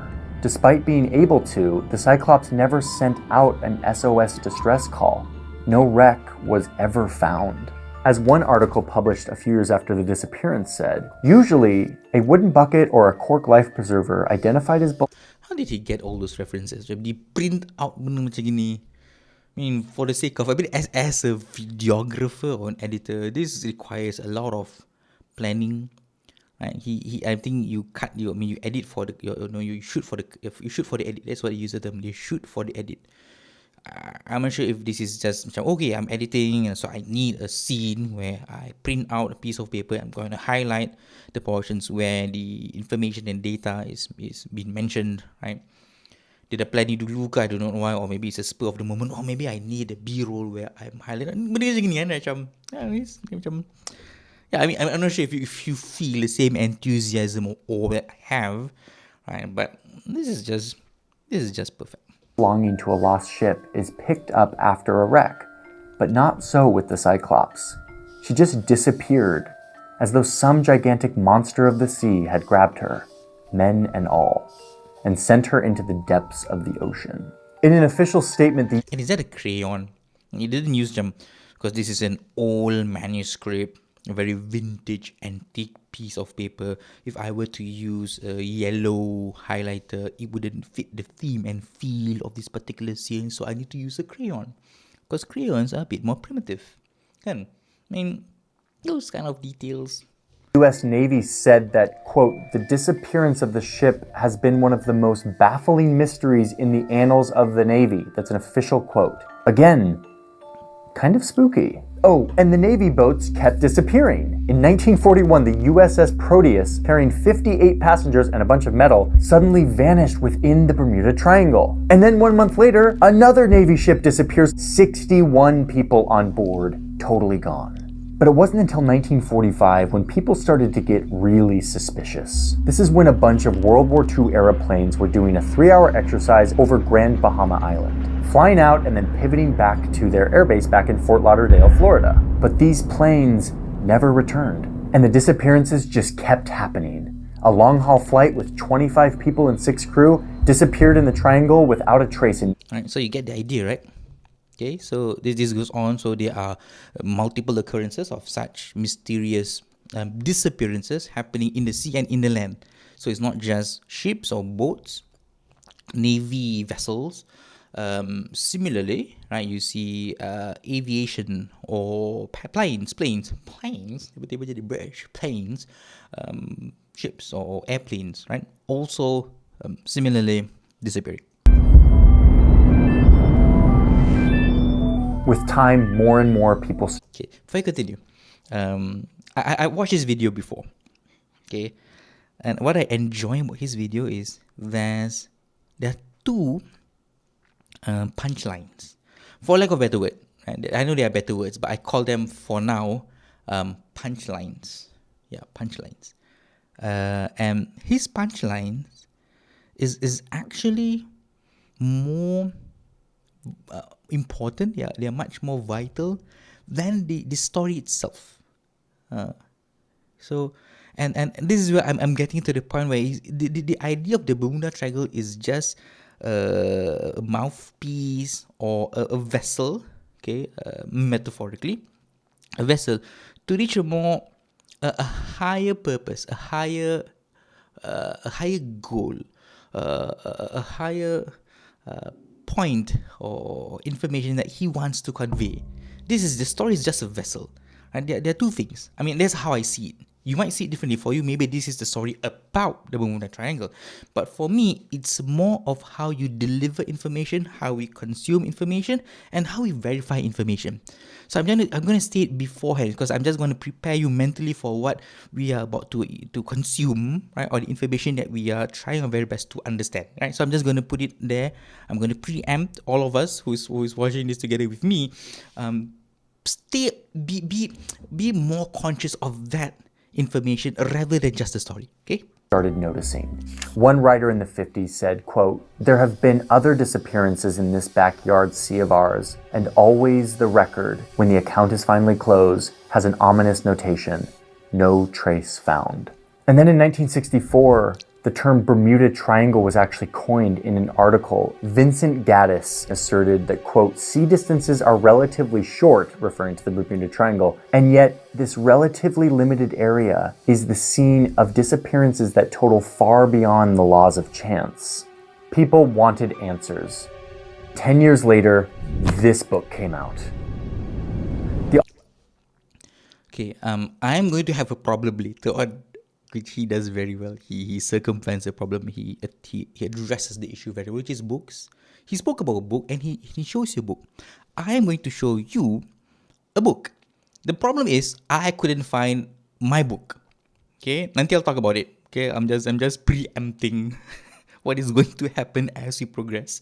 Despite being able to, the Cyclops never sent out an SOS distress call. No wreck was ever found. As one article published a few years after the disappearance said, usually a wooden bucket or a cork life preserver identified as... How did he get all those references? Dia print out benda macam gini. I mean, for the sake of, I mean, as a videographer or an editor, this requires a lot of planning. Right? I think you edit for the, you shoot for the edit. That's what you use the term. You shoot for the edit. I'm not sure if this is just, okay, I'm editing, and so I need a scene where I print out a piece of paper. I'm going to highlight the portions where the information and data is being mentioned, right? Did I plan it dulu ke? I don't know why, or maybe it's a spur of the moment, or maybe I need a B-roll where I'm highlighting. Benda macam ni kan, I mean, I'm not sure if you feel the same enthusiasm or that I have, right? But this is just perfect. Belonging to a lost ship is picked up after a wreck, but not so with the Cyclops. She just disappeared, as though some gigantic monster of the sea had grabbed her, men and all, and sent her into the depths of the ocean. In an official statement, and is that a crayon? He didn't use them because this is an old manuscript, a very vintage, antique piece of paper. If I were to use a yellow highlighter, it wouldn't fit the theme and feel of this particular scene, so I need to use a crayon. Because crayons are a bit more primitive. Kan? I mean, those kind of details. The U.S. Navy said that, quote, the disappearance of the ship has been one of the most baffling mysteries in the annals of the Navy. That's an official quote. Again, kind of spooky. Oh, and the Navy boats kept disappearing. In 1941, the USS Proteus, carrying 58 passengers and a bunch of metal, suddenly vanished within the Bermuda Triangle. And then 1 month later, another Navy ship disappears, 61 people on board, totally gone. But it wasn't until 1945 when people started to get really suspicious. This is when a bunch of World War II era planes were doing a 3-hour exercise over Grand Bahama Island, flying out and then pivoting back to their airbase back in Fort Lauderdale, Florida. But these planes never returned, and the disappearances just kept happening. A long-haul flight with 25 people and 6 crew disappeared in the triangle without a trace. Alright, so you get the idea, right? Okay, so this goes on. So there are multiple occurrences of such mysterious disappearances happening in the sea and in the land. So it's not just ships or boats, navy vessels. Similarly, right, you see aviation or planes, ships or airplanes, right, also similarly disappearing. With time, more and more people... Okay, before I continue, I watched this video before, okay, and what I enjoy about his video is there are two punchlines, for lack of a better word. Right? I know there are better words, but I call them for now punchlines. Yeah, punchlines. And his punchlines is actually more important. Yeah, they are much more vital than the story itself. So, and this is where I'm getting to the point where the idea of the Bermuda Triangle is just a mouthpiece or a vessel, okay, metaphorically, a vessel to reach a higher purpose, a higher goal, a higher point or information that he wants to convey. The story is just a vessel, and there are two things. I mean, that's how I see it. You might see it differently. For you, maybe this is the story about the Bermuda Triangle. But for me, it's more of how you deliver information, how we consume information, and how we verify information. So I'm going to state beforehand, because I'm just going to prepare you mentally for what we are about to consume, right, or the information that we are trying our very best to understand, right? So I'm just going to put it there. I'm going to preempt all of us who is watching this together with me. Be more conscious of that information rather than just the story, okay? Started noticing. One writer in the 50s said, quote, "There have been other disappearances in this backyard sea of ours, and always the record, when the account is finally closed, has an ominous notation, no trace found." And then in 1964, the term Bermuda Triangle was actually coined in an article. Vincent Gaddis asserted that, quote, "sea distances are relatively short," referring to the Bermuda Triangle, "and yet this relatively limited area is the scene of disappearances that total far beyond the laws of chance." People wanted answers. 10 years later, this book came out. Okay, I'm going to have a problem later on, which he does very well. He circumvents the problem. He addresses the issue very well, which is books. He spoke about a book and he shows you a book. I am going to show you a book. The problem is I couldn't find my book. Okay, nanti I'll talk about it. Okay, I'm just preempting what is going to happen as we progress.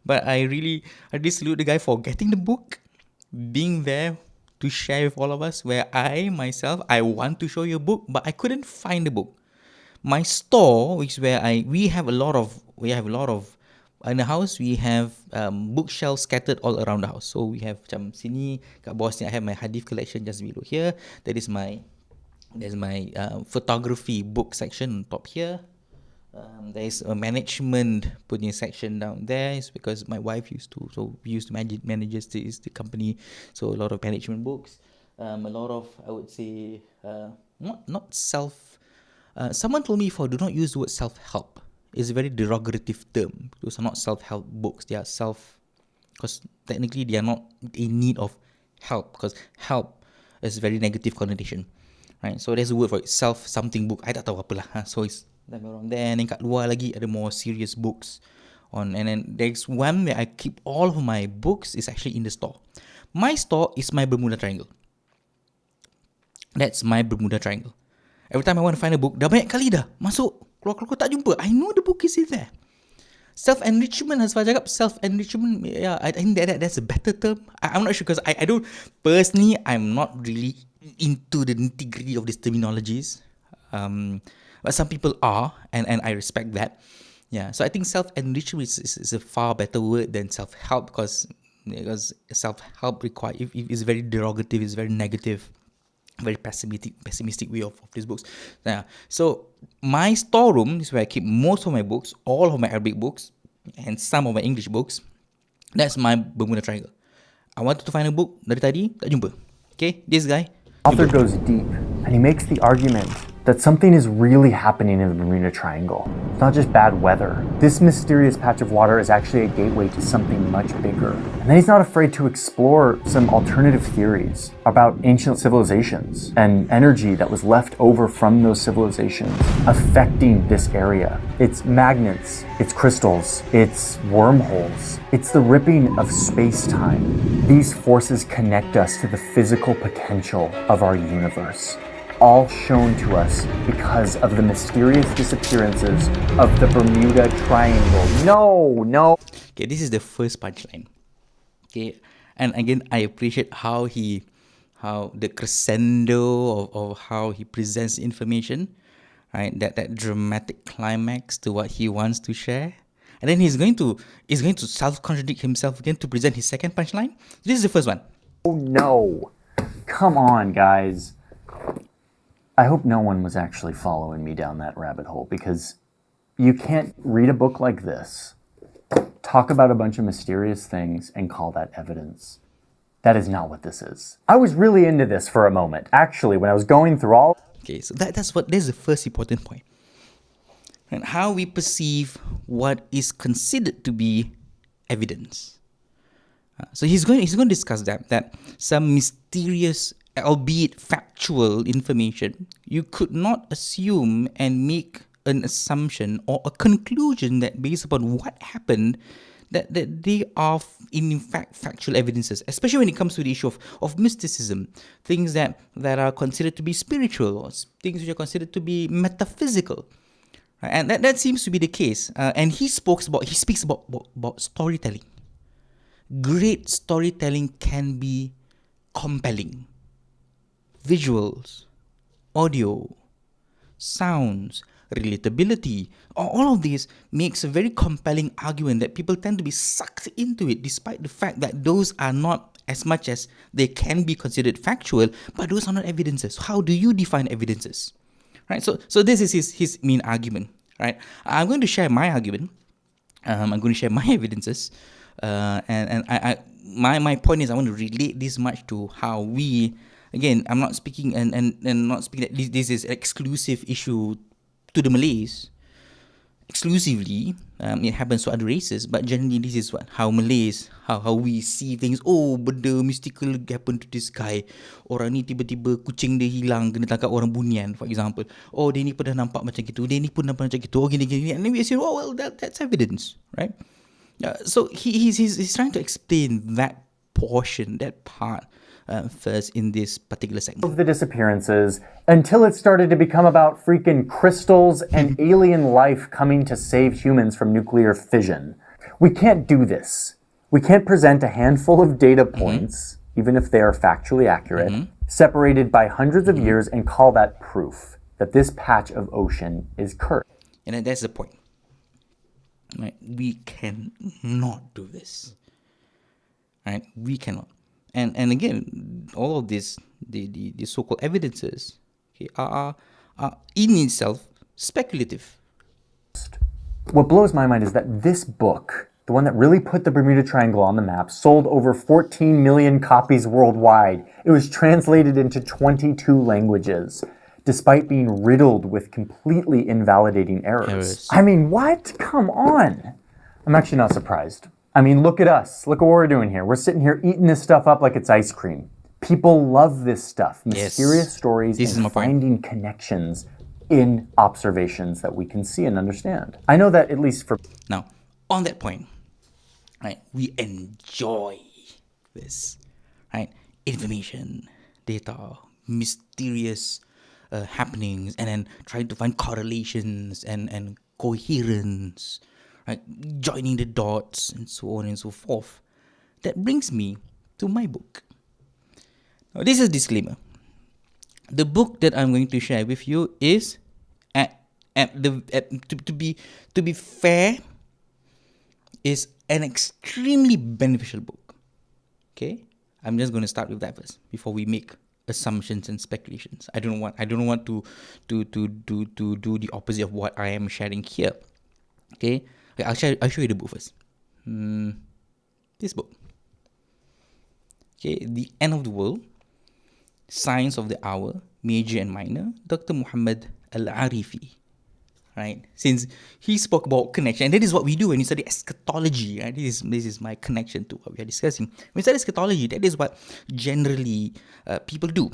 But I really salute the guy for getting the book, being there to share with all of us, where I want to show you a book, but I couldn't find the book. My store, which is where we have a lot of in the house, we have bookshelves scattered all around the house. So we have macam sini kat bawah sini I have my hadith collection just below here. There's my photography book section on top here. There's a management punya section down there. It's because my wife used to manage the company, so a lot of management books, a lot of, I would say, not self. Someone told me before, do not use the word self-help. It's a very derogative term. Those are not self-help books. They are because technically they are not in need of help, because help is a very negative connotation, right? So there's a word for it, self-something book. I tak tahu apa lah. So it's around there, and then kat luar lagi ada more serious books and then there's one where I keep all of my books is actually in the store. My store is my Bermuda Triangle. That's my Bermuda Triangle. Every time I want to find a book, dah banyak kali dah masuk, keluar tak jumpa. I know the book is in there. Self-enrichment, as far as self-enrichment, yeah, I think that's a better term. I'm not sure because I don't, personally, I'm not really into the nitty-gritty of these terminologies. But some people are, and I respect that. Yeah, so I think self-enrichment is a far better word than self-help because self-help is very derogative, it's very negative, very pessimistic way of these books. Yeah. So my storeroom is where I keep most of my books, all of my Arabic books, and some of my English books. That's my Bermuda Triangle. I wanted to find a book, dari tadi tak jumpa. Okay, this guy. Author goes deep, and he makes the argument that something is really happening in the Bermuda Triangle. It's not just bad weather. This mysterious patch of water is actually a gateway to something much bigger. And then he's not afraid to explore some alternative theories about ancient civilizations and energy that was left over from those civilizations affecting this area. It's magnets, it's crystals, it's wormholes, it's the ripping of space-time. These forces connect us to the physical potential of our universe, all shown to us because of the mysterious disappearances of the Bermuda Triangle. No. Okay, this is the first punchline. Okay, and again, I appreciate how the crescendo of how he presents information, right? That dramatic climax to what he wants to share. And then he's going to self-contradict himself again to present his second punchline. This is the first one. Oh no. Come on, guys. I hope no one was actually following me down that rabbit hole because you can't read a book like this, talk about a bunch of mysterious things, and call that evidence. That is not what this is. I was really into this for a moment. Actually, when I was going through all... Okay, so that's the first important point. And how we perceive what is considered to be evidence. So he's going to discuss that some mysterious, albeit factual information, you could not assume and make an assumption or a conclusion that based upon what happened, that they are in fact factual evidences, especially when it comes to the issue of mysticism, things that are considered to be spiritual or things which are considered to be metaphysical. Right? And that seems to be the case. And he speaks about storytelling. Great storytelling can be compelling. Visuals, audio, sounds, relatability, all of this makes a very compelling argument that people tend to be sucked into it, despite the fact that those are not, as much as they can be considered factual, but those are not evidences. How do you define evidences? Right? So this is his main argument. Right? I'm going to share my argument. I'm going to share my evidences. And my point is I want to relate this much to how we, again, I'm not speaking and not speaking that this is an exclusive issue to the Malays. Exclusively, it happens to other races, but generally this is how Malays, how we see things. Oh, benda mystical happen to this guy. Orang ni tiba-tiba kucing dia hilang, kena tangkap orang bunian, for example. Oh, dia ni pernah nampak macam gitu, dia ni pun nampak macam gitu. Oh, gini. And then we assume, oh, well, that's evidence, right? So he's trying to explain that portion, that part, first in this particular segment. Of the disappearances until it started to become about freaking crystals and alien life coming to save humans from nuclear fission. We can't do this. We can't present a handful of data points, even if they are factually accurate, separated by hundreds of years and call that proof that this patch of ocean is cursed. And that's the point. Right? We cannot do this. Right? We cannot. And again, all of this, the so-called evidences, okay, are in itself speculative. What blows my mind is that this book, the one that really put the Bermuda Triangle on the map, sold over 14 million copies worldwide. It was translated into 22 languages, despite being riddled with completely invalidating errors. I mean, what? Come on. I'm actually not surprised. I mean, look at us. Look at what we're doing here. We're sitting here eating this stuff up like it's ice cream. People love this stuff. Mysterious stories and finding connections in observations that we can see and understand. I know that at least for... Now, on that point, right, we enjoy this, right? Information, data, mysterious happenings and then trying to find correlations and coherence, right? Joining the dots and so on and so forth. That brings me to my book. Now, this is a disclaimer. The book that I'm going to share with you is to be fair, is an extremely beneficial book. Okay, I'm just going to start with that first before we make assumptions and speculations. I don't want to do the opposite of what I am sharing here. Okay, I'll show you the book first. This book. Okay, The End of the World, Signs of the Hour, Major and Minor, Dr. Muhammad Al-Arifi. Right? Since he spoke about connection, and that is what we do when you study eschatology. Right? This is my connection to what we are discussing. When we study eschatology, that is what generally people do.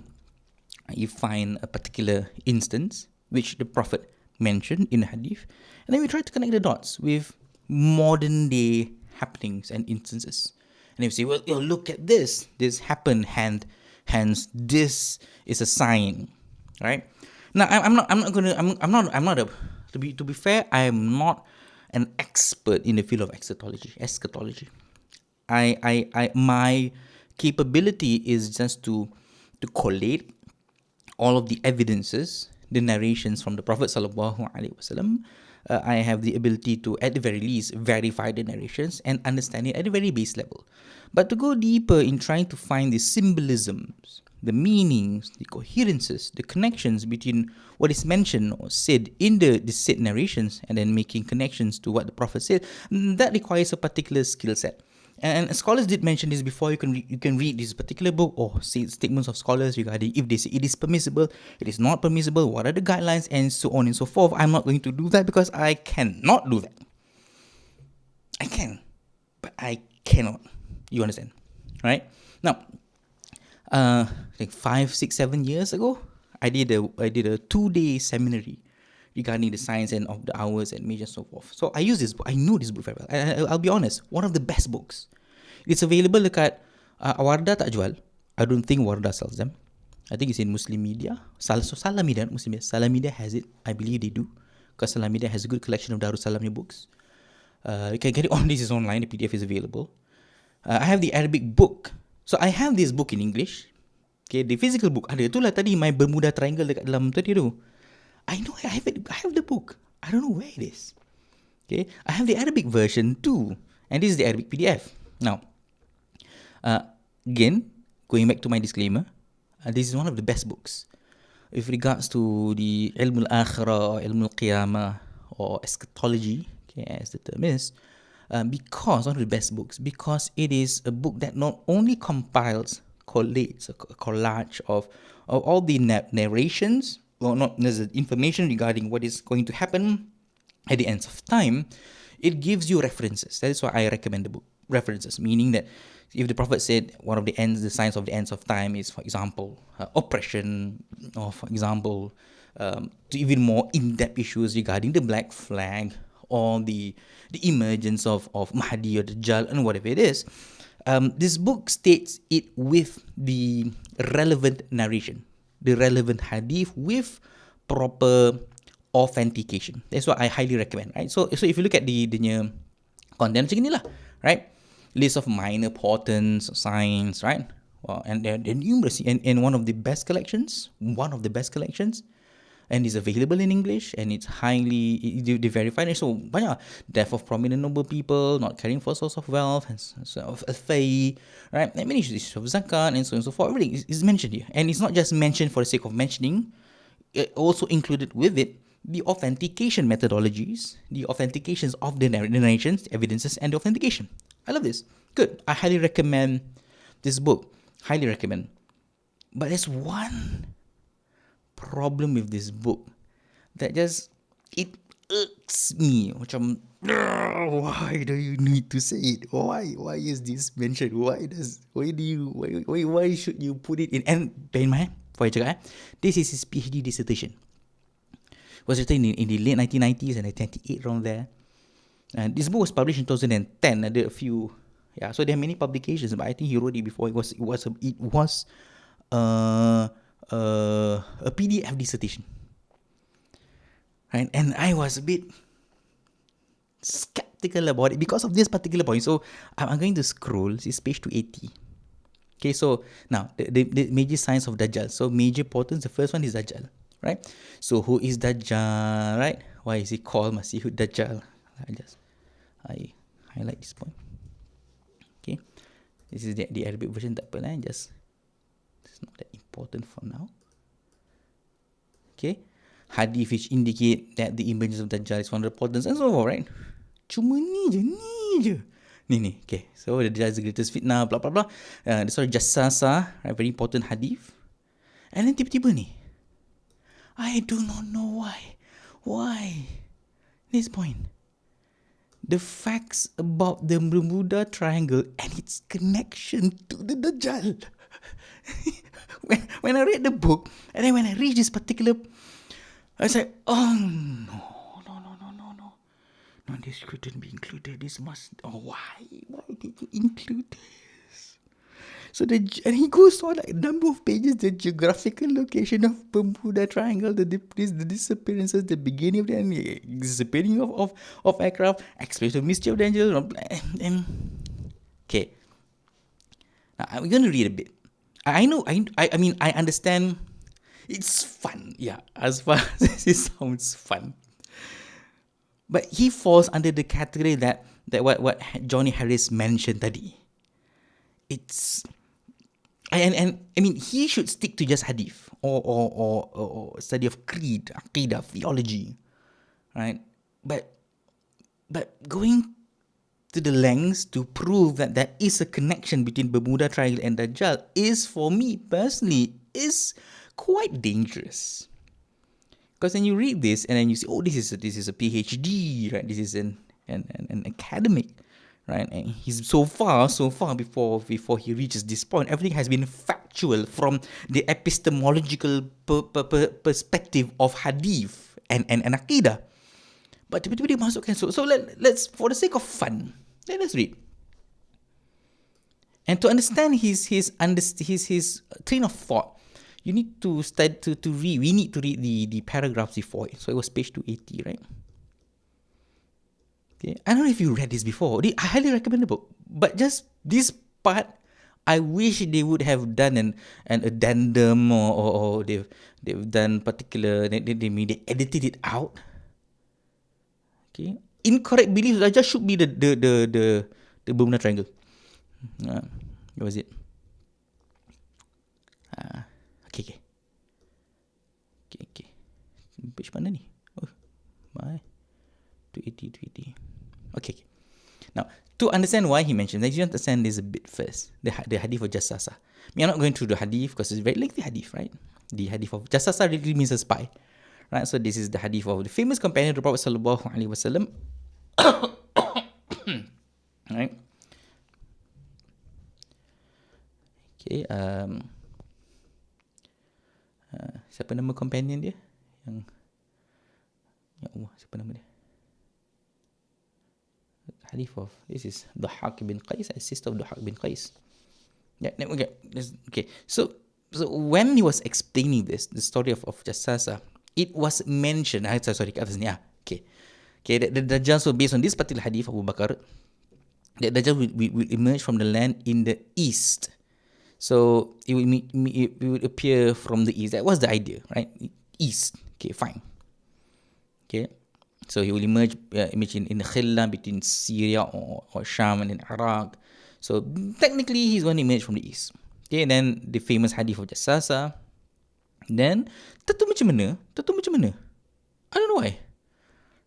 You find a particular instance which the Prophet mentioned in the hadith, and then we try to connect the dots with modern day happenings and instances. And then we say, well, look at this. This happened, hence this is a sign, right? Now, to be fair, I am not an expert in the field of eschatology. My capability is just to collate all of the evidences, the narrations from the Prophet sallallahu alaihi wasallam. I have the ability to, at the very least, verify the narrations and understand it at a very base level. But to go deeper in trying to find the symbolisms, the meanings, the coherences, the connections between what is mentioned or said in the said narrations and then making connections to what the Prophet said, that requires a particular skill set. And scholars did mention this before. You can read this particular book or see statements of scholars regarding if they say it is permissible, it is not permissible, what are the guidelines, and so on and so forth. I'm not going to do that because I cannot do that. I can, but I cannot. You understand, right? Now, like 5, 6, 7 years ago, I did a 2-day seminary regarding the science and of the hours and major and so forth. So I use this book. I know this book very well. I'll be honest, one of the best books. It's available dekat Wardah tak jual. I don't think Wardah sells them. I think it's in Muslim Media. Salam Media, Muslim Media. Salam Media has it. I believe they do. Because Salam Media has a good collection of Darussalamnya books. You can get it on. This is online. The PDF is available. I have the Arabic book. So I have this book in English. Okay, the physical book. Ada tu lah tadi my Bermuda triangle dekat dalam tadi tu. I know I have the book. I don't know where it is. Okay, I have the Arabic version too. And this is the Arabic PDF. Now, again, going back to my disclaimer, this is one of the best books with regards to the Ilm al-Akhirah or Ilm al-Qiyamah or eschatology, okay, as the term is, because one of the best books, because it is a book that not only collates a collage of all the narrations, well, not the information regarding what is going to happen at the end of time, it gives you references. That is why I recommend the book. References, meaning that if the Prophet said one of the signs of the ends of time is, for example, oppression, or for example, to even more in-depth issues regarding the black flag or the emergence of Mahdi or Dajjal and whatever it is, this book states it with the relevant narration, the relevant hadith with proper authentication. That's what I highly recommend, right? So if you look at the content macam inilah, right? List of minor portents, signs, right? Well, and they're numerous, and one of the best collections, and is available in English, and it's highly they verified. And so banyak death of prominent noble people, not caring for a source of wealth, and so of fay, right? And many issues of zakat and so on and so forth. Everything is mentioned here, and it's not just mentioned for the sake of mentioning. It also included with it the authentication methodologies, the authentications of the narrations, evidences, and the authentication. I love this. Good. I highly recommend this book. Highly recommend. But there's one problem with this book that just, it irks me. Macam, why do you need to say it? Why is this mentioned? Why should you put it in? And bear in mind, for cakap, this is his PhD dissertation. It was written in the late 1990s and 1998, around there. And this book was published in 2010. I did a few, so there are many publications, but I think he wrote it before. It was a PDF dissertation. Right? And I was a bit skeptical about it because of this particular point. So I'm going to scroll. It's page 280. Okay, so now the major signs of Dajjal. So major portents, the first one is Dajjal, right? So who is Dajjal, right? Why is he called Masihud Dajjal? I highlight this point. Okay, this is the Arabic version, tak apa lah, just it's not that important for now. Okay, hadith which indicate that the emergence of Dajjal is one of the portents and so forth, right? Cuma ni je. Ni. Okay, so the Dajjal is the greatest fitnah, blah blah blah. The story Jassasa, right? Very important hadith. And then tiba-tiba ni, I do not know why. Why? This point. The facts about the Bermuda Triangle and its connection to the Dajjal. when I read the book, and then when I read this particular, I was like, oh no, this couldn't be included. This must. Oh, why? Why did you include this? So and he goes on like a number of pages, the geographical location of Bermuda Triangle, the disappearances, the beginning of the disappearing of aircraft, explanation of mystery of danger, and okay. Now I'm gonna read a bit. I know. I mean I understand. It's fun, yeah. As far as it sounds fun, but he falls under the category that what Johnny Harris mentioned tadi. It's and I mean he should stick to just hadith or study of creed, aqidah, theology, right? But going to the lengths to prove that there is a connection between Bermuda Triangle and Dajjal is, for me personally, is quite dangerous. Because when you read this and then you see, oh, this is a PhD, right? This is an academic, right? And he's so far before he reaches this point, everything has been factual from the epistemological perspective of hadith and aqidah. But tiba-tiba dia masukkan, so let's for the sake of fun, let's read. And to understand his train of thought, you need to start to read. We need to read the paragraphs before it. So it was page 280, right? Okay, I don't know if you read this before. I highly recommend the book. But just this part, I wish they would have done an addendum or they've done particular. They edited it out. Okay, incorrect beliefs just should be the Bermuda Triangle. What was it? Okay. Page mana ni? Oh, my 280. Okay. Now, to understand why he mentioned, let's understand this a bit first. The hadith of Jassasa. I'm not going through the hadith because it's very lengthy hadith, right? The hadith of Jassasa really means a spy, right? So this is the hadith of the famous companion of the Prophet sallallahu alaihi wasallam. Right? Okay. Siapa nama companion dia? Ya Allah, siapa nama dia? Hadith of, this is Dhahak bin Qais, sister of Dhahak bin Qais. Yeah, okay. So when he was explaining this, the story of Jassasa, it was mentioned. Sorry, kat atas ni. Okay, the Dajjal, so based on this particular hadith of Abu Bakar, that Dajjal will emerge from the land in the east. So it will appear from the east. That was the idea, right? East. Okay, fine. Okay, so he will emerge in the khillah between Syria or Sham and then Iraq. So technically, he's going to emerge from the east. Okay, and then the famous hadith of Jassasa. Then, tak tahu macam mana. I don't know why.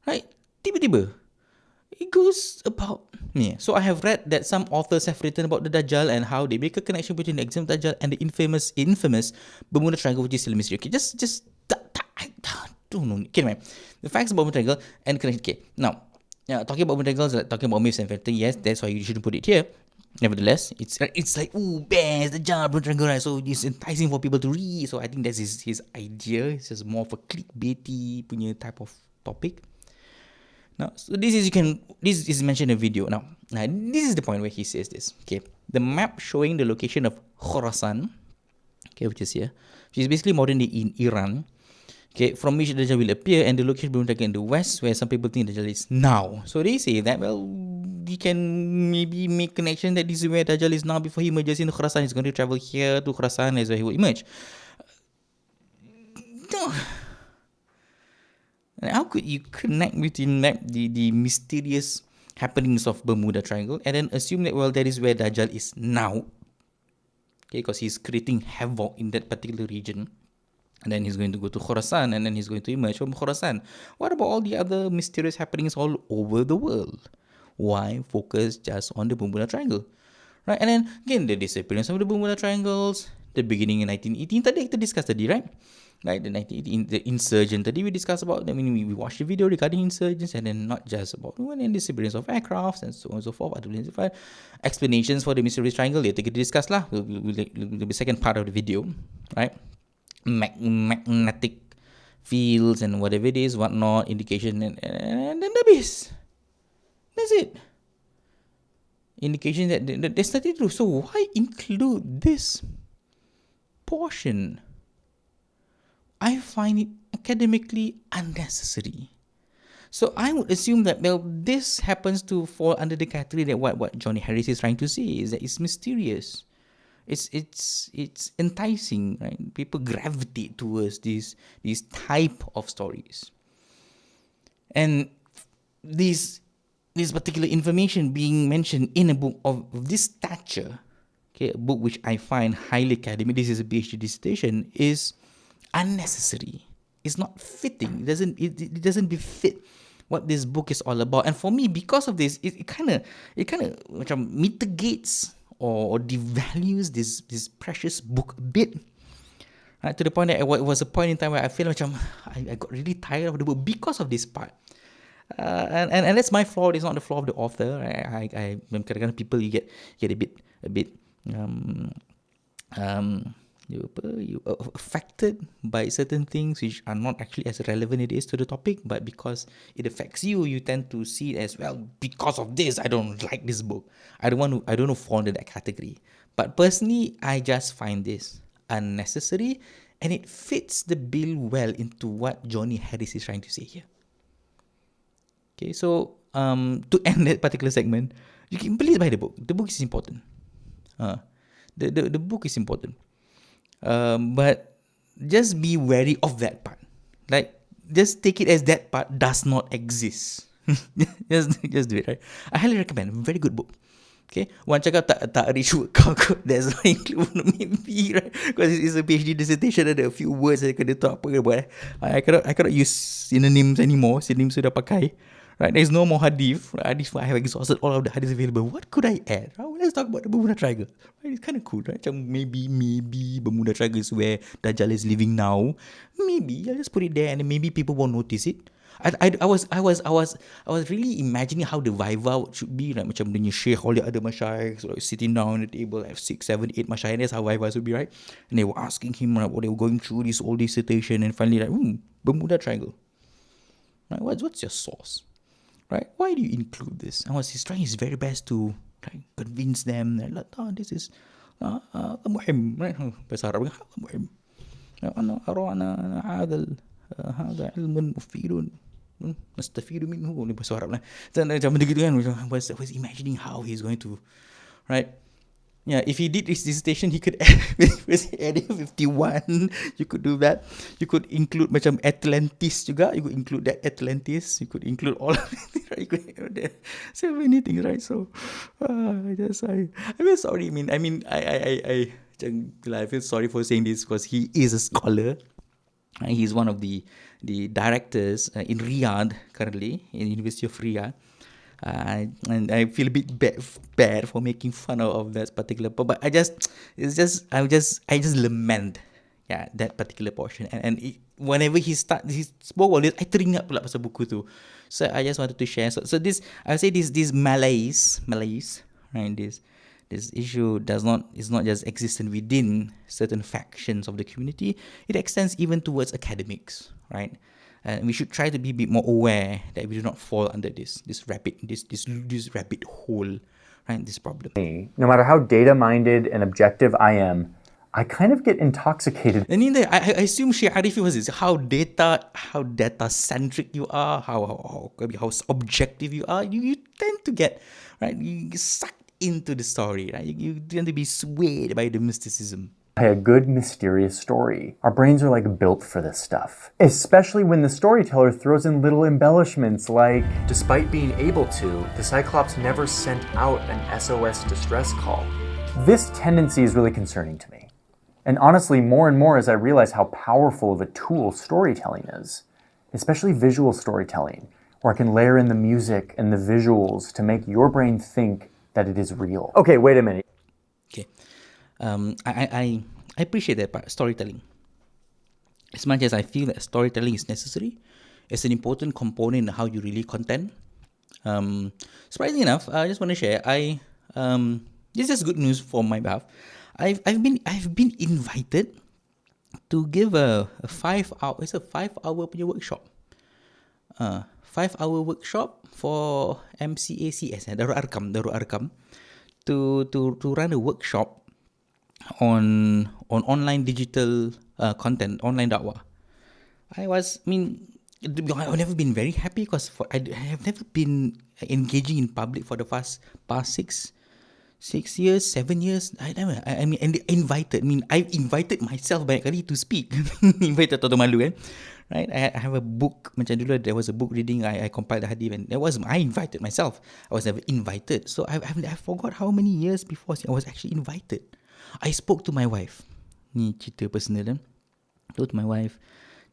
Right? Tiba-tiba, it goes about. Yeah. So I have read that some authors have written about the Dajjal and how they make a connection between the exam Dajjal and the infamous Bermuda Triangle, which is still a mystery. Okay, just I don't know. Okay, man. The facts about Bermuda Triangle and connection. Okay, now, talking about Bermuda Triangle, like talking about myths and fantasy. Yes, that's why you shouldn't put it here. Nevertheless, it's like, ooh, best, the Bermuda Triangle, right? So it's enticing for people to read. So I think that's his idea. It's just more of a clickbaity punya type of topic. Now, so this is mentioned in a video. Now, this is the point where he says this. Okay, the map showing the location of Khorasan, okay, which is here, which is basically modern day in Iran, okay, from which Dajjal will appear, and the location Bermuda in the west, where some people think Dajjal is now. So they say that, well, we can maybe make connection that this is where Dajjal is now before he emerges in Khurasan. He's going to travel here to Khurasan as where he will emerge. No. And how could you connect between the mysterious happenings of Bermuda Triangle and then assume that, well, that is where Dajjal is now? Okay, because he's creating havoc in that particular region. And then he's going to go to Khorasan, and then he's going to emerge from Khorasan. What about all the other mysterious happenings all over the world? Why focus just on the Bermuda Triangle? Right? And then, again, the disappearance of the Bermuda Triangles, the beginning in 1918, tadi kita discuss tadi, right? Like the 1918, the insurgent, tadi we discussed about, I mean, we watched the video regarding insurgents, and then not just about the disappearance of aircrafts and so on and so forth, other explanations for the mysterious triangle, later kita discuss lah, will be the second part of the video, right? Magnetic fields and whatever it is, whatnot, indication, and then the base. That's it. Indication that there's nothing to do. So why include this portion? I find it academically unnecessary. So I would assume that, well, this happens to fall under the category that what Johnny Harris is trying to say is that it's mysterious. It's enticing, right? People gravitate towards these type of stories, and this particular information being mentioned in a book of this stature, okay, a book which I find highly academic. This is a PhD dissertation, is unnecessary. It's not fitting. It doesn't befit what this book is all about. And for me, because of this, it kind of mitigates or devalues this precious book a bit, to the point that it was a point in time where I feel like I got really tired of the book because of this part. And that's my flaw. It's not the flaw of the author. I kadang-kadang people you get a bit you affected by certain things which are not actually as relevant it is to the topic, but because it affects you, you tend to see it as, well, because of this I don't like this book. I don't want to fall into that category. But personally, I just find this unnecessary, and it fits the bill well into what Johnny Harris is trying to say here. Okay, so to end that particular segment, you can please buy the book. The book is important. The book is important. But just be wary of that part. Like, just take it as that part does not exist. just do it, right? I highly recommend. Very good book. Okay, one cakap tak reach word kau kot. That's not include maybe, right? Because it's a PhD dissertation, ada a few words saya kena tahu apa kena buat. I cannot use synonyms anymore. Synonyms sudah pakai. Right, there's no more hadith. Hadith, I have exhausted all of the hadiths available. What could I add? Right? Let's talk about the Bermuda Triangle. Right, it's kind of cool, right? Maybe Bermuda Triangle is where Dajjal is living now. Maybe I'll just put it there, and then maybe people won't notice it. I was really imagining how the viva should be, like macam the sheikh, all the other mashayikh, so like sitting down at the table, have 6, 7, 8 mashayikh. That's how vivas would be, right? And they were asking him, right, what they were going through this whole dissertation, and finally, like, Bermuda Triangle. Right? What's your source? Right? Why do you include this? And he's trying his very best to convince them that, this is muhim, right? Bahasa Arab, muhim. أنا أرى أن هذا علم مفيد نستفيد منه. Bahasa Arab lah. Macam begitu kan. I was imagining how he's going to, right? Yeah, if he did his dissertation, he could add Area 51. You could do that. You could include macam Atlantis juga. You could include that Atlantis. You could include all of it. Right? You could add so many things, right? So, I feel sorry. I feel sorry for saying this because he is a scholar. He's one of the directors in Riyadh currently, in University of Riyadh. And I feel a bit bad for making fun of that particular part, but I just lament that particular portion, and whenever he spoke all this, I teringat pula pasal buku tu. So I just wanted to share. So this, I would say these malaise, right? This issue is not just existent within certain factions of the community. It extends even towards academics, right? And we should try to be a bit more aware that we do not fall under this rabbit hole, right? This problem. No matter how data-minded and objective I am, I kind of get intoxicated. And in there, I assume Sheikh Arifi was this, how data centric you are, how objective you are. You tend to get, right, you get sucked into the story, right? You tend to be swayed by the mysticism. A good mysterious story. Our brains are like built for this stuff. Especially when the storyteller throws in little embellishments like, despite being able to, the Cyclops never sent out an SOS distress call. This tendency is really concerning to me. And honestly, more and more as I realize how powerful of a tool storytelling is, especially visual storytelling, where I can layer in the music and the visuals to make your brain think that it is real. Okay, wait a minute. Okay. I appreciate that part, storytelling. As much as I feel that storytelling is necessary, it's an important component in how you relay content. Surprisingly enough, I just want to share. This is good news for my behalf. I've been invited to give a 5-hour punya workshop. 5-hour workshop for MCACS, Darul Arkam, to run a workshop on online digital content, online dakwah. I've never been very happy because I have never been engaging in public for the past 6 years, 7 years. And they invited. I've invited myself banyak kali to speak. Invited Toto Malu, kan? Right? I have a book. Macam dulu there was a book reading. I compiled the hadith, and I invited myself. I was never invited. So I forgot how many years before I was actually invited. I spoke to my wife. Ni cerita personal, kan? Told to my wife.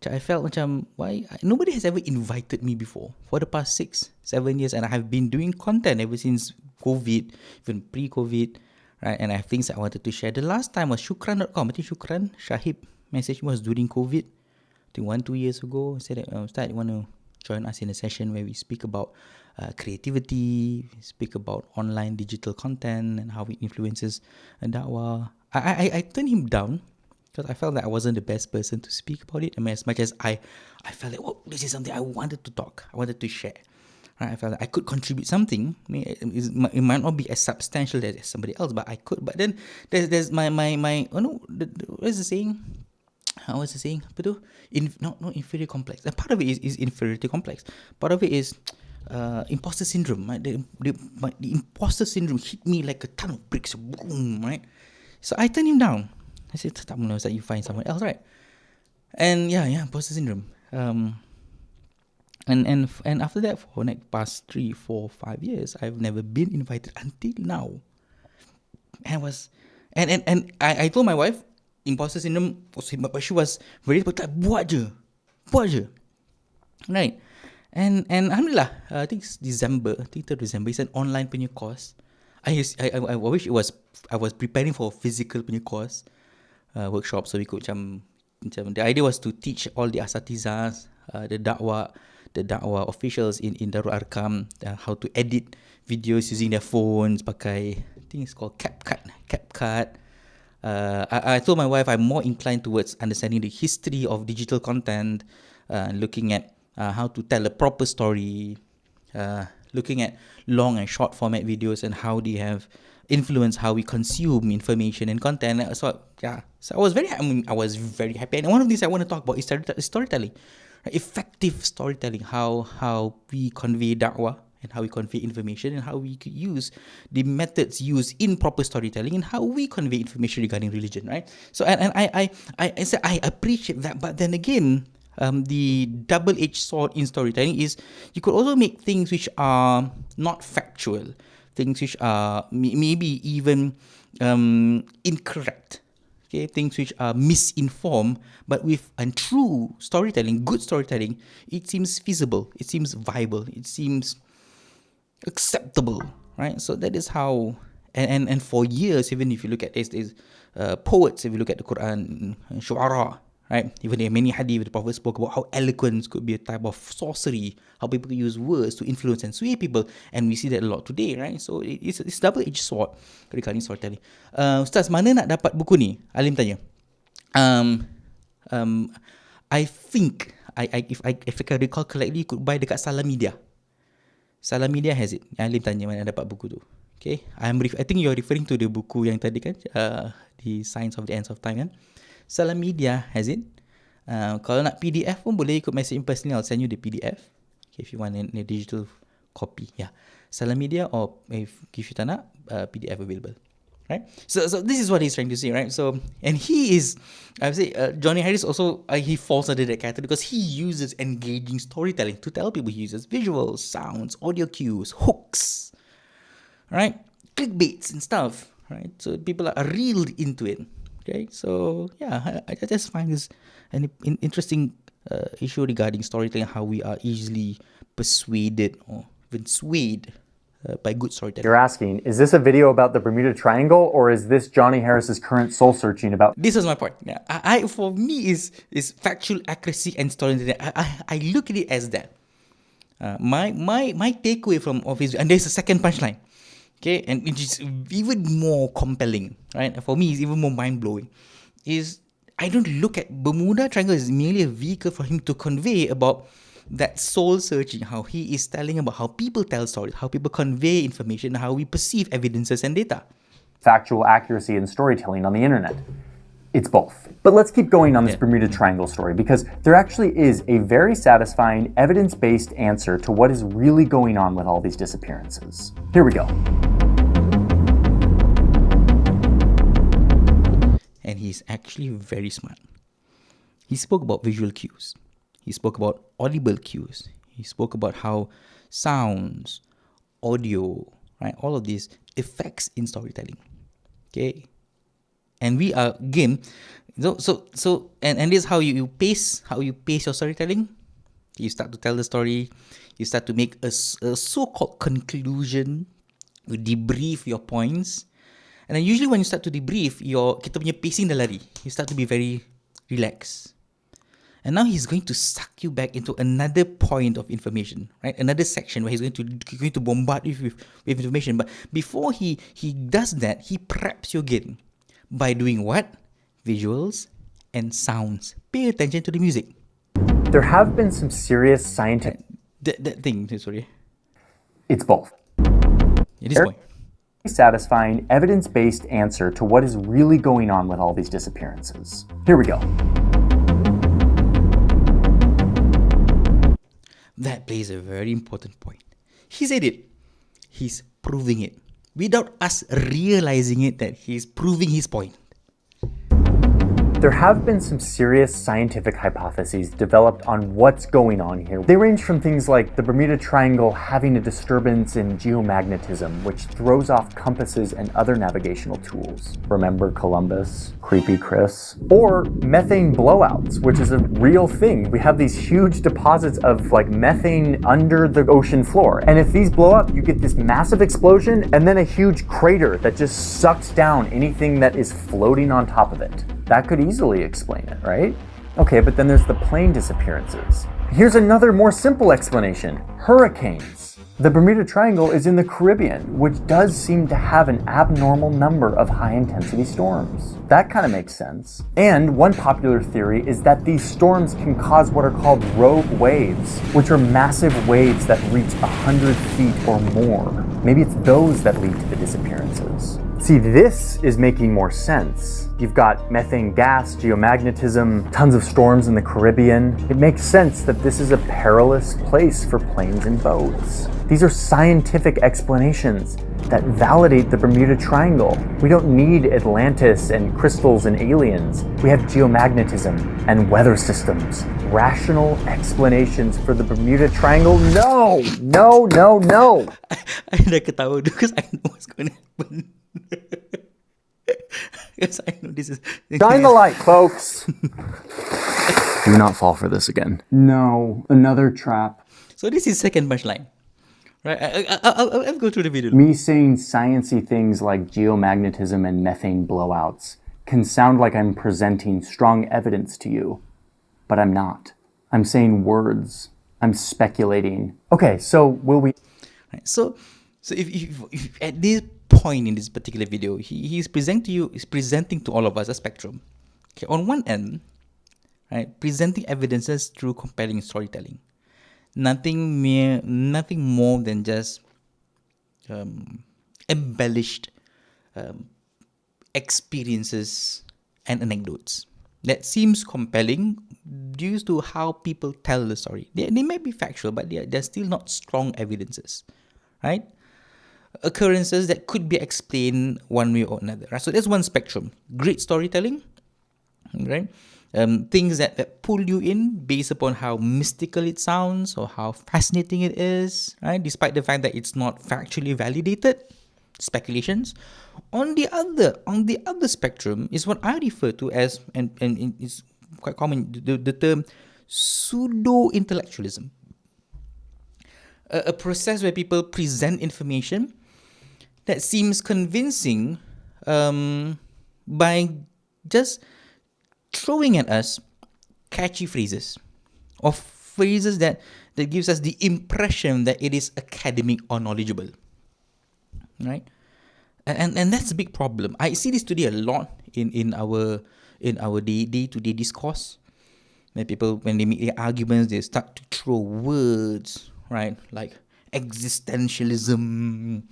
I felt macam, why? Nobody has ever invited me before for the past 6-7 years, and I have been doing content ever since COVID, even pre-COVID, right? And I have things I wanted to share. The last time was Shukran.com. I think Shukran Shahib messaged me was during COVID. I think 1-2 years ago. Said that Ustaz, you want to join us in a session where we speak about creativity, speak about online digital content and how it influences da'wah. I turned him down because I felt that I wasn't the best person to speak about it. As much as I felt like, oh, this is something I wanted to talk, I wanted to share. Right? I felt like I could contribute something. It might not be as substantial as somebody else, but I could. But then there's my what's the saying? What's the saying? Not inferior complex. And part of it is inferiority complex. Part of it is imposter syndrome. Right? The imposter syndrome hit me like a ton of bricks. Boom, right? So I turned him down. I said, tak mahu Ustaz, you find someone else, right? And yeah, imposter syndrome. And after that, for the past 3, 4, 5 years, I've never been invited until now. And I told my wife, imposter syndrome was him, but she was very buat je, right? And alhamdulillah, I think it's December, 3rd December. It's an online punya course. I wish I was preparing for a physical punya course workshop, so we could macam the idea was to teach all the asatizahs, the dakwah officials in Darul Arkam how to edit videos using their phones, pakai, I think it's called CapCut. I told my wife I'm more inclined towards understanding the history of digital content, looking at how to tell a proper story, looking at long and short format videos and how they have influenced how we consume information and content. So I was very happy. And one of these I want to talk about is storytelling, effective storytelling, how we convey da'wah and how we convey information and how we could use the methods used in proper storytelling and how we convey information regarding religion, right? So and I appreciate that, but then again, the double-edged sword in storytelling is you could also make things which are not factual, things which are maybe even incorrect, okay, things which are misinformed, but with true storytelling, good storytelling, it seems feasible, it seems viable, it seems acceptable, right? So that is how, and for years, even if you look at this, poets, if you look at the Quran, shu'ara, right? Even there are many hadith the Prophet spoke about how eloquence could be a type of sorcery, how people use words to influence and sway people, and we see that a lot today, right? So it's double-edged sword regarding storytelling. Ustaz, mana nak dapat buku ni? Alim tanya. I think if I can recall correctly, you could buy dekat Salam Media. Salam Media has it. Alim tanya mana dapat buku tu. Okay, I think you're referring to the buku yang tadi kan, The Science of the Ends of Time kan. Salam Media has it. Kalau nak PDF pun boleh ikut message personally, I'll send you the PDF. Okay, if you want a digital copy, yeah. Salam Media, or if you tak nak, PDF available. Right? So this is what he's trying to say, right? So, and he is, I would say, Johnny Harris also, he falls under that category because he uses engaging storytelling to tell people. He uses visuals, sounds, audio cues, hooks, right? Clickbaits and stuff, right? So people are reeled into it. Okay, so yeah, I just find this an interesting issue regarding storytelling, how we are easily persuaded or even swayed by good storytelling. You're asking, is this a video about the Bermuda Triangle, or is this Johnny Harris's current soul searching about... This was my point. Yeah, I for me is factual accuracy and storytelling. I look at it as that. My takeaway from his, and there's a second punchline. Okay, and it is even more compelling, right? For me, it's even more mind-blowing. Is I don't look at Bermuda Triangle as merely a vehicle for him to convey about that soul searching, how he is telling about how people tell stories, how people convey information, how we perceive evidences and data. Factual accuracy and storytelling on the internet. It's both. But let's keep going on this Bermuda Triangle story, because there actually is a very satisfying, evidence-based answer to what is really going on with all these disappearances. Here we go. And he's actually very smart. He spoke about visual cues. He spoke about audible cues. He spoke about how sounds, audio, right, all of these effects in storytelling. Okay, and we are again, and this is how you pace your storytelling. You start to tell the story. You start to make a so-called conclusion. You debrief your points, and then usually when you start to debrief, kita punya pacing dah lari. You start to be very relaxed. And now he's going to suck you back into another point of information, right? Another section where he's going to bombard you with information. But before he does that, he preps you again by doing what? Visuals and sounds. Pay attention to the music. There have been some serious scientific... That thing, sorry. It's both. It is point. Satisfying, evidence-based answer to what is really going on with all these disappearances. Here we go. That plays a very important point. He said it. He's proving it. Without us realizing it, that he's proving his point. There have been some serious scientific hypotheses developed on what's going on here. They range from things like the Bermuda Triangle having a disturbance in geomagnetism, which throws off compasses and other navigational tools. Remember Columbus, Creepy Chris? Or methane blowouts, which is a real thing. We have these huge deposits of like methane under the ocean floor. And if these blow up, you get this massive explosion and then a huge crater that just sucks down anything that is floating on top of it. That could easily explain it, right? Okay, but then there's the plane disappearances. Here's another more simple explanation. Hurricanes. The Bermuda Triangle is in the Caribbean, which does seem to have an abnormal number of high-intensity storms. That kind of makes sense. And one popular theory is that these storms can cause what are called rogue waves, which are massive waves that reach 100 feet or more. Maybe it's those that lead to the disappearances. See, this is making more sense. You've got methane gas, geomagnetism, tons of storms in the Caribbean. It makes sense that this is a perilous place for planes and boats. These are scientific explanations that validate the Bermuda Triangle. We don't need Atlantis and crystals and aliens. We have geomagnetism and weather systems. Rational explanations for the Bermuda Triangle? No! No, no, no! I dah ketawa because I know what's going to happen. Yes, I know this is... Shine the light, folks! Do not fall for this again. No, another trap. So this is second punchline. Right, I'll go through the video. Me saying sciencey things like geomagnetism and methane blowouts can sound like I'm presenting strong evidence to you, but I'm not. I'm saying words. I'm speculating. Okay, so will we... Right, so if at this point in this particular video, he's presenting to all of us a spectrum. Okay, on one end, right, presenting evidences through compelling storytelling. Nothing more than just embellished experiences and anecdotes that seems compelling due to how people tell the story. They may be factual, but they're still not strong evidences, right? Occurrences that could be explained one way or another, right? So that's one spectrum. Great storytelling, right? Things that pull you in based upon how mystical it sounds or how fascinating it is, right? Despite the fact that it's not factually validated, speculations. On the other spectrum is what I refer to as, and it's quite common, the term pseudo-intellectualism. A process where people present information that seems convincing by just throwing at us catchy phrases or phrases that gives us the impression that it is academic or knowledgeable, right? And that's a big problem. I see this today a lot in our day-to-day discourse. When people, when they make their arguments, they start to throw words, right? Like existentialism,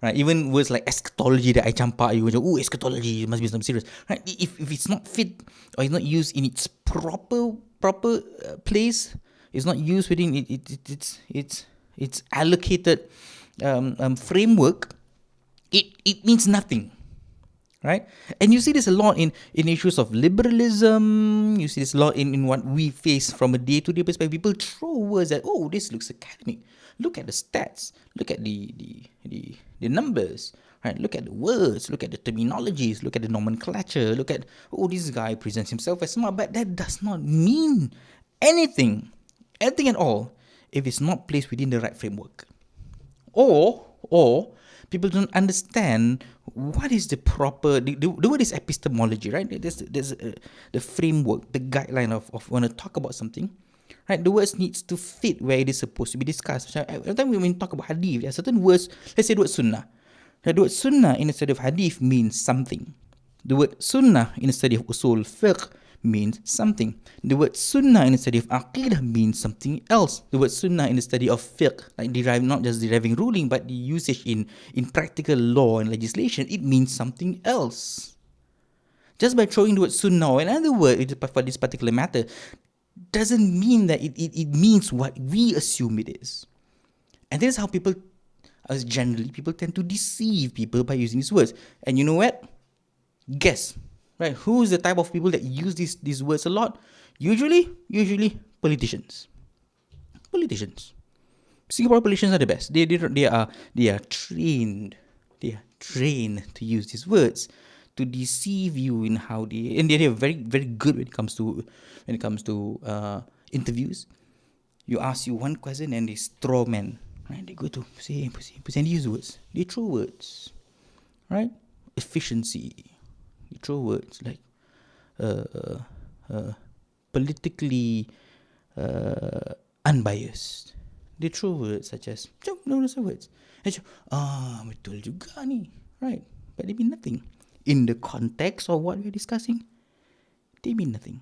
right? Even words like eschatology that I campak you, oh, eschatology, it must be something serious, right? If it's not fit or it's not used in its proper place, it's not used within its allocated framework, it means nothing, right? And you see this a lot in issues of liberalism. You see this a lot in what we face from a day-to-day perspective. People throw words that, oh, this looks academic. Look at the stats. Look at the numbers, right? Look at the words. Look at the terminologies. Look at the nomenclature. Look at, oh, this guy presents himself as smart, but that does not mean anything at all if it's not placed within the right framework. Or people don't understand what is the proper, the word is epistemology, right? There's the framework, the guideline of when to talk about something, right? The words needs to fit where it is supposed to be discussed. Every time when we talk about hadith, there are certain words, let's say the word sunnah. The word sunnah in the study of hadith means something. The word sunnah in the study of usul fiqh means something. The word sunnah in the study of aqidah means something else. The word sunnah in the study of fiqh, like not just deriving ruling, but the usage in practical law and legislation, it means something else. Just by throwing the word sunnah or another word for this particular matter doesn't mean that it means what we assume it is. And this is how people tend to deceive people by using these words. And you know what? Guess. Right, who's the type of people that use these words a lot? Usually politicians. Singapore politicians are the best. They are trained to use these words to deceive you in how and they are very very good when it comes to interviews. You ask you one question and they straw man, right? They go to say and use words. They throw words, right? Efficiency. You throw words like politically unbiased. They throw words such as those are words. Betul juga ni, right? But they mean nothing in the context of what we're discussing. They mean nothing.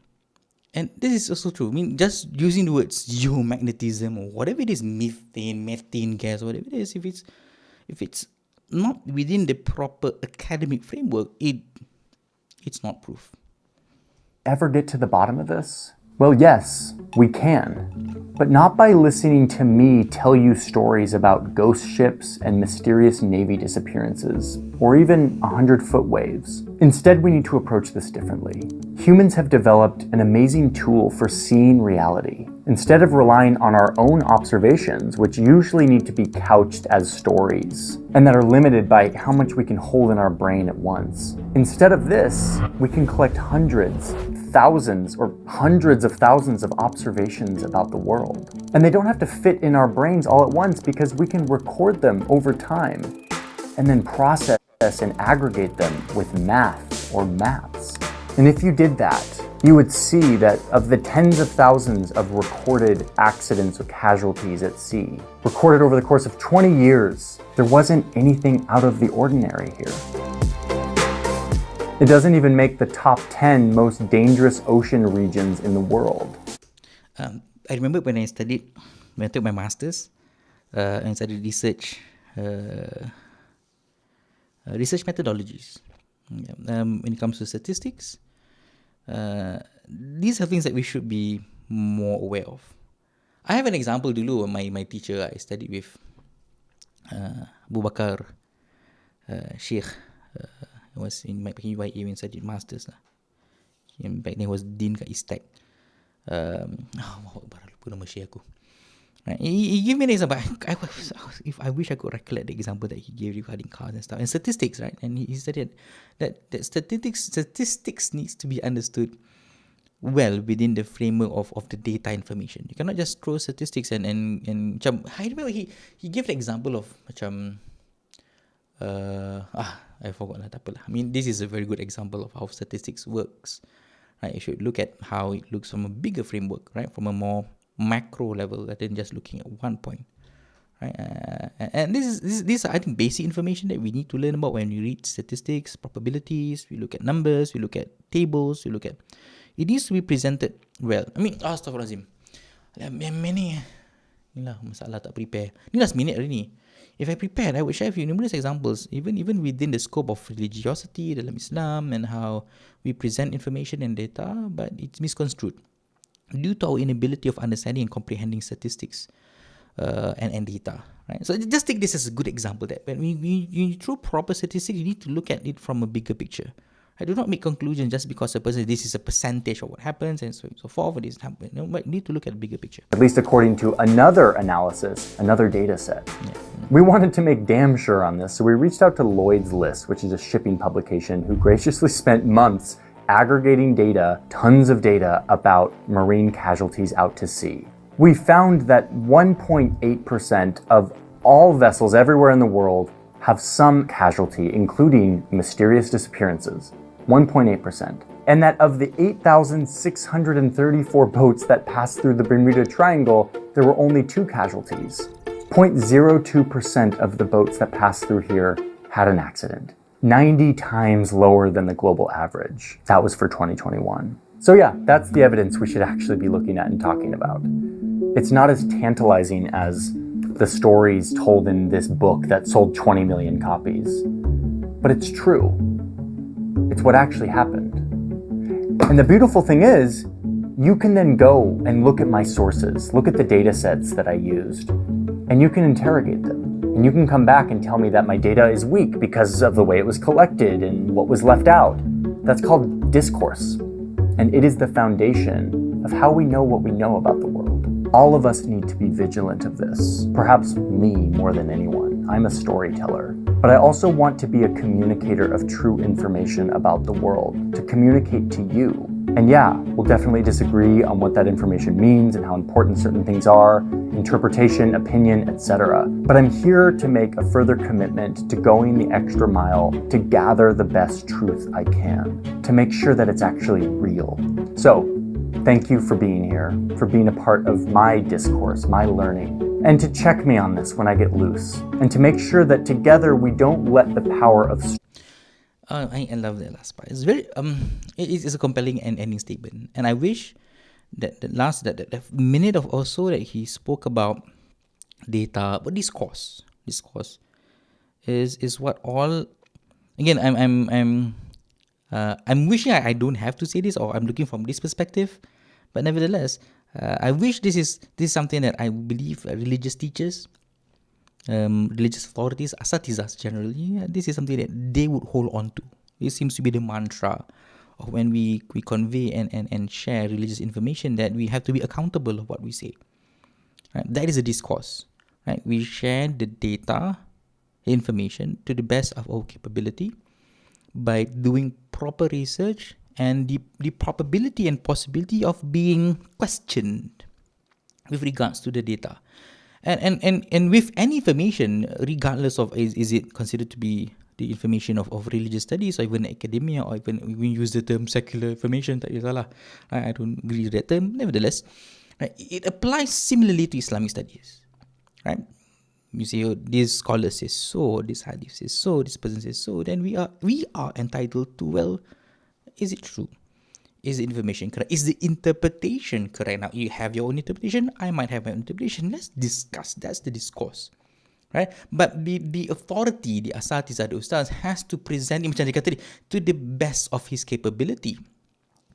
And this is also true. I mean, just using the words geomagnetism or whatever it is, methane gas, whatever it is, if it's not within the proper academic framework, it's not proof. Ever get to the bottom of this? Well, yes, we can. But not by listening to me tell you stories about ghost ships and mysterious Navy disappearances, or even 100-foot waves. Instead, we need to approach this differently. Humans have developed an amazing tool for seeing reality. Instead of relying on our own observations, which usually need to be couched as stories, and that are limited by how much we can hold in our brain at once. Instead of this, we can collect hundreds, thousands, or hundreds of thousands of observations about the world. And they don't have to fit in our brains all at once because we can record them over time and then process and aggregate them with math or maths. And if you did that, you would see that of the tens of thousands of recorded accidents or casualties at sea, recorded over the course of 20 years, there wasn't anything out of the ordinary here. It doesn't even make the top 10 most dangerous ocean regions in the world. I remember when I took my master's and studied research research methodologies. When it comes to statistics, these are things that we should be more aware of. I have an example dulu. My teacher I studied with, Abu Bakar Sheikh, was in my PYA when I studied masters lah. Back then he was Dean kat ISTEC. Lupa nama Sheikh aku. Right. He gave me an example. I wish I could recollect the example that he gave regarding cars and stuff and statistics, right? And he said that statistics needs to be understood well within the framework of the data information. You cannot just throw statistics and I remember he gave the example of I forgot lah, tak apalah. I mean, this is a very good example of how statistics works. Right? You should look at how it looks from a bigger framework, right? From a more macro level rather than just looking at one point, right? And these are, I think, basic information that we need to learn about when we read statistics, probabilities. We look at numbers, we look at tables, we look at. It needs to be presented well. I mean, astaghfirullahaladzim. Many, inilah masalah tak prepare. Ni last minute hari ni. If I prepared, I would share with you numerous examples, even within the scope of religiosity dalam Islam and how we present information and data, but it's misconstrued due to our inability of understanding and comprehending statistics and data, right? So just take this as a good example that when you throw proper statistics, you need to look at it from a bigger picture. I do not make conclusions just because a person, this is a percentage of what happens and so forth, or this happens. No, but you need to look at the bigger picture. At least according to another analysis, another data set. Yeah. We wanted to make damn sure on this, so we reached out to Lloyd's List, which is a shipping publication who graciously spent months aggregating data, tons of data about marine casualties out to sea. We found that 1.8% of all vessels everywhere in the world have some casualty, including mysterious disappearances. 1.8%. And that of the 8,634 boats that passed through the Bermuda Triangle, there were only 2 casualties. 0.02% of the boats that passed through here had an accident. 90 times lower than the global average. That was for 2021. So yeah, that's the evidence we should actually be looking at and talking about. It's not as tantalizing as the stories told in this book that sold 20 million copies, but it's true. It's what actually happened. And the beautiful thing is, you can then go and look at my sources, look at the data sets that I used, and you can interrogate them. And you can come back and tell me that my data is weak because of the way it was collected and what was left out. That's called discourse. And it is the foundation of how we know what we know about the world. All of us need to be vigilant of this. Perhaps me more than anyone. I'm a storyteller. But I also want to be a communicator of true information about the world, to communicate to you. And yeah, we'll definitely disagree on what that information means and how important certain things are, interpretation, opinion, etc. But I'm here to make a further commitment to going the extra mile to gather the best truth I can, to make sure that it's actually real. So, thank you for being here, for being a part of my discourse, my learning, and to check me on this when I get loose, and to make sure that together we don't let the power of I love that last part. It's very it's a compelling ending statement, and I wish that the minute of also that he spoke about data, but discourse is what all. Again, I'm wishing I don't have to say this, or I'm looking from this perspective, but nevertheless, I wish this is something that I believe religious teachers, religious authorities, asatizas generally, this is something that they would hold on to. This seems to be the mantra of when we convey and share religious information, that we have to be accountable of what we say. Right? That is a discourse. Right? We share the data, information to the best of our capability by doing proper research and the probability and possibility of being questioned with regards to the data. And with any information, regardless of is it considered to be the information of religious studies or even academia, or even we use the term secular information, tak salah. I don't agree with that term. Nevertheless, right, it applies similarly to Islamic studies. Right? You say, oh, this scholar says so, this hadith says so, this person says so, then we are entitled to, well, is it true? Is the information correct? Is the interpretation correct? Now, you have your own interpretation, I might have my own interpretation. Let's discuss. That's the discourse. right? But the authority, the asatiza, the ustaz, has to present, macam dia kata tadi, to the best of his capability,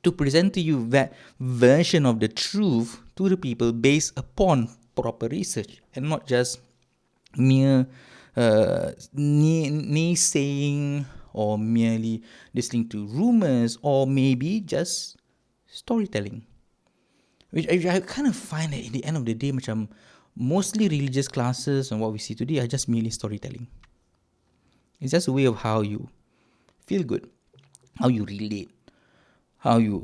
to present to you that version of the truth to the people based upon proper research and not just mere naysaying or merely listening to rumors or maybe just storytelling. Which I kind of find that in the end of the day, macam mostly religious classes and what we see today are just merely storytelling. It's just a way of how you feel good, how you relate, how you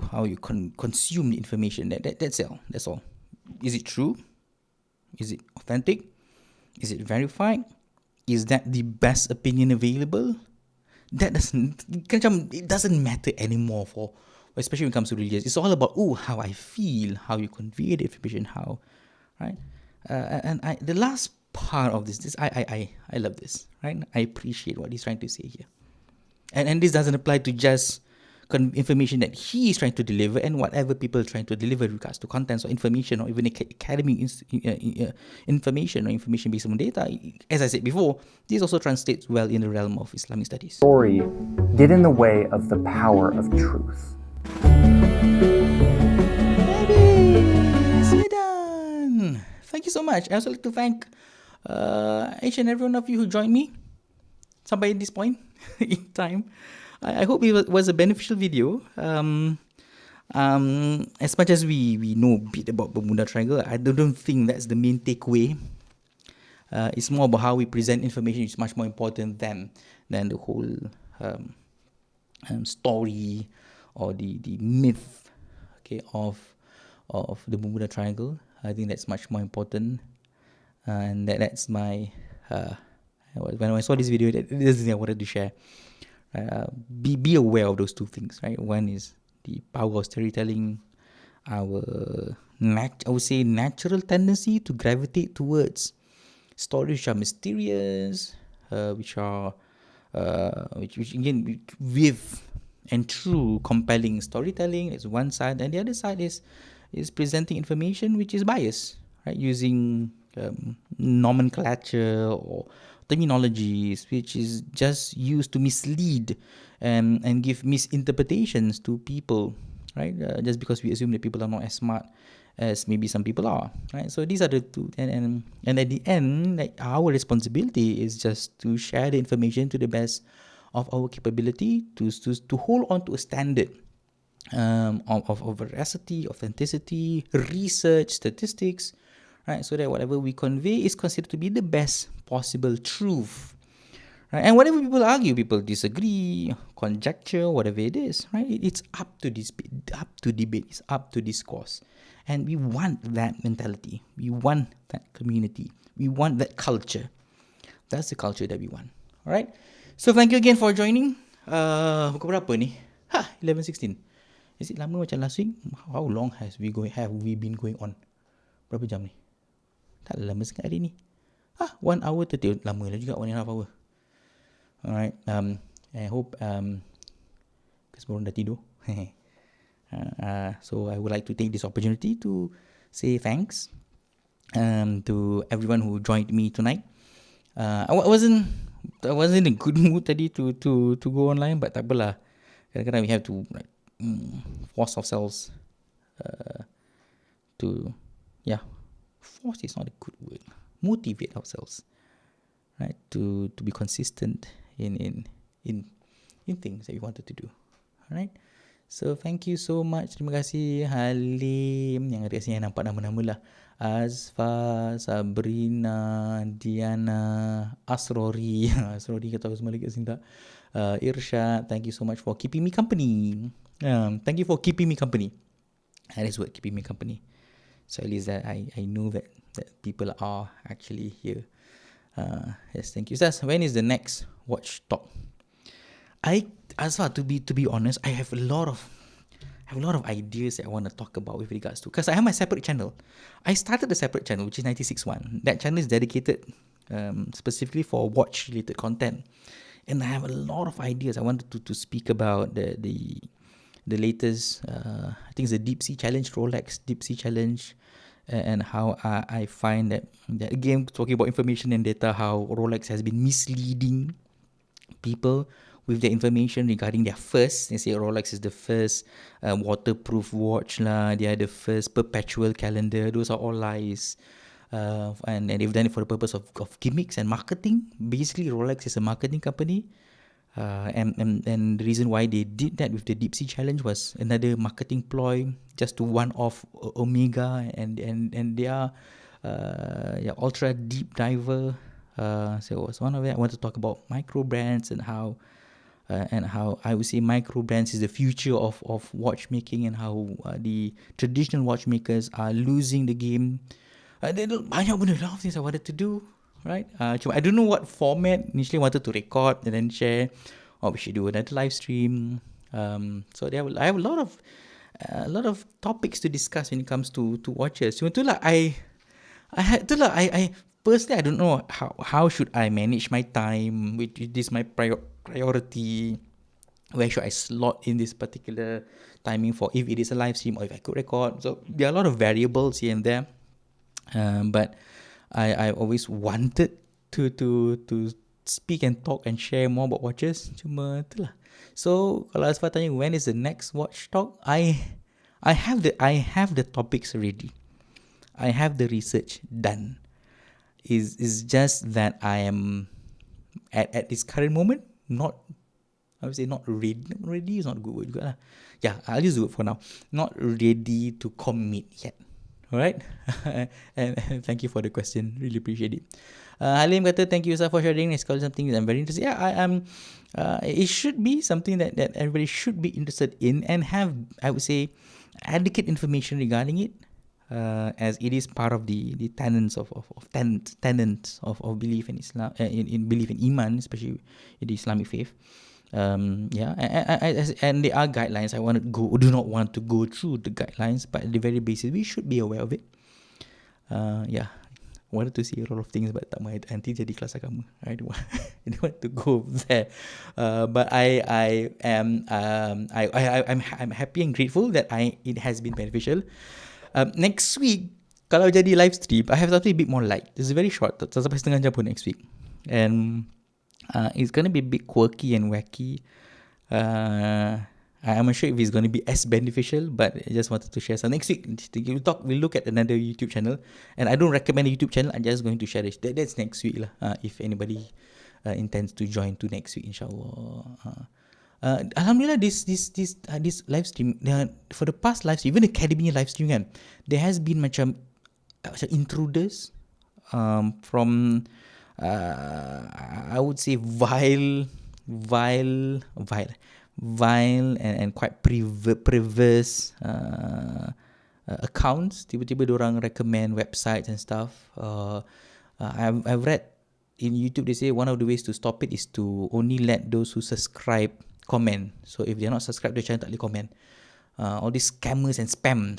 consume the information. That's all. That's all. Is it true? Is it authentic? Is it verified? Is that the best opinion available? That it doesn't matter anymore for, especially when it comes to religious. It's all about how I feel, how you convey the information, how, right? And the last part of this I love this, right? I appreciate what he's trying to say here, and this doesn't apply to just information that he is trying to deliver and whatever people are trying to deliver in regards to contents or information or even academic information or information based on data. As I said before, this also translates well in the realm of Islamic studies. Story get in the way of the power of truth. We're done. Thank you so much. I also like to thank each and every one of you who joined me somewhere in this point in time. I hope it was a beneficial video. As much as we know a bit about Bermuda Triangle, I don't think that's the main takeaway. It's more about how we present information is much more important than the whole story or the myth, okay, of the Bermuda Triangle. I think that's much more important, and that's my when I saw this video, this is the thing I wanted to share. Be aware of those two things, right? One is the power of storytelling, our I would say natural tendency to gravitate towards stories which are mysterious, which again with and true compelling storytelling. That's one side, and the other side is presenting information which is biased, right? Using nomenclature or terminologies which is just used to mislead and give misinterpretations to people, right? Just because we assume that people are not as smart as maybe some people are, right? So these are the two, and at the end, like, our responsibility is just to share the information to the best of our capability, to hold on to a standard of veracity, authenticity, research, statistics, right? So that whatever we convey is considered to be the best possible truth, right? And whatever people argue, people disagree, conjecture, whatever it is, right? It's up to debate, it's up to discourse. And we want that mentality. We want that community. We want that culture. That's the culture that we want. All right? So thank you again for joining. Pukul berapa ni? 11:16. Is it lama macam last week? How long have we been going on? Berapa jam ni? Tak lama sangat hari ni. 1 hour 30. Lama lah juga, 1.5 hour. Alright. I hope semua orang dah tidur. So I would like to take this opportunity to say thanks to everyone who joined me tonight. I wasn't in a good mood tadi to go online, but tak apalah. Kadang-kadang we have to force ourselves to force is not a good word. Motivate ourselves, right? To be consistent in things that we wanted to do. Alright. So thank you so much. Terima kasih Halim, yang ada kat sini yang nampak nama-nama lah. Azfa, Sabrina, Diana, Asrori. Asrori kata semua lagi kat sini tak? Irsyad, thank you so much for keeping me company. Thank you for keeping me company. That is what keeping me company. So at least that I know that people are actually here. Yes, thank you. Sas, when is the next watch talk? To be honest, I have a lot of ideas that I want to talk about with regards to, because I have my separate channel. I started a separate channel, which is 96.1. That channel is dedicated specifically for watch related content, and I have a lot of ideas I wanted to speak about the latest. I think it's the Deep Sea Challenge, Rolex Deep Sea Challenge. and how I find that again, talking about information and data, how Rolex has been misleading people with their information regarding their first. They say Rolex is the first waterproof watch lah, they are the first perpetual calendar. Those are all lies. And they've done it for the purpose of gimmicks and marketing. Basically, Rolex is a marketing company. And the reason why they did that with the Deep Sea Challenge was another marketing ploy just to one off Omega and their ultra deep diver. So it was one of it. I want to talk about micro brands and how I would say micro brands is the future of watchmaking, and how the traditional watchmakers are losing the game. Banyak benda, a lot of things I wanted to do, right? I don't know what format. Initially wanted to record and then share, or we should do another live stream. So I have a lot of topics to discuss when it comes to watches. So itulah I personally I don't know how should I manage my time. Which is my priority. Where should I slot in this particular timing for if it is a live stream or if I could record. So there are a lot of variables here and there. But I always wanted to speak and talk and share more about watches. Cuma itulah. So kalau Asfar tanya when is the next watch talk, I have the topics ready. I have the research done. Is just that I am at this current moment not, I would say not ready. Not ready is not a good word juga lah. Yeah, I'll just do it for now. Not ready to commit yet. Alright. and thank you for the question. Really appreciate it. Halim kata thank you sir for sharing. It's called something that I'm very interested. Yeah, I am. It should be something that everybody should be interested in and have, I would say, adequate information regarding it. As it is part of the tenets of belief in Islam, in belief in Iman, especially in the Islamic faith. And there are guidelines. Do not want to go through the guidelines, but at the very basic, we should be aware of it. Wanted to say a lot of things, but tak mahu nanti jadi kelas agama. I don't want to go there. But I'm happy and grateful that it has been beneficial. Next week, kalau jadi live stream, I have something a bit more light. It's very short, sampai setengah jam pun next week. And it's going to be a bit quirky and wacky. I'm not sure if it's going to be as beneficial, but I just wanted to share. So next week, we'll look at another YouTube channel. And I don't recommend a YouTube channel, I'm just going to share it. That's next week lah. If anybody intends to join to next week, insyaAllah. Alhamdulillah, this live stream, for the past live stream, even Academy live stream kan, there has been macam intruders from I would say vile and quite perverse accounts. Tiba-tiba diorang recommend websites and stuff. I've read in YouTube, they say one of the ways to stop it is to only let those who subscribe comment. So if they're not subscribed to the channel, tak boleh comment. All these scammers and spam.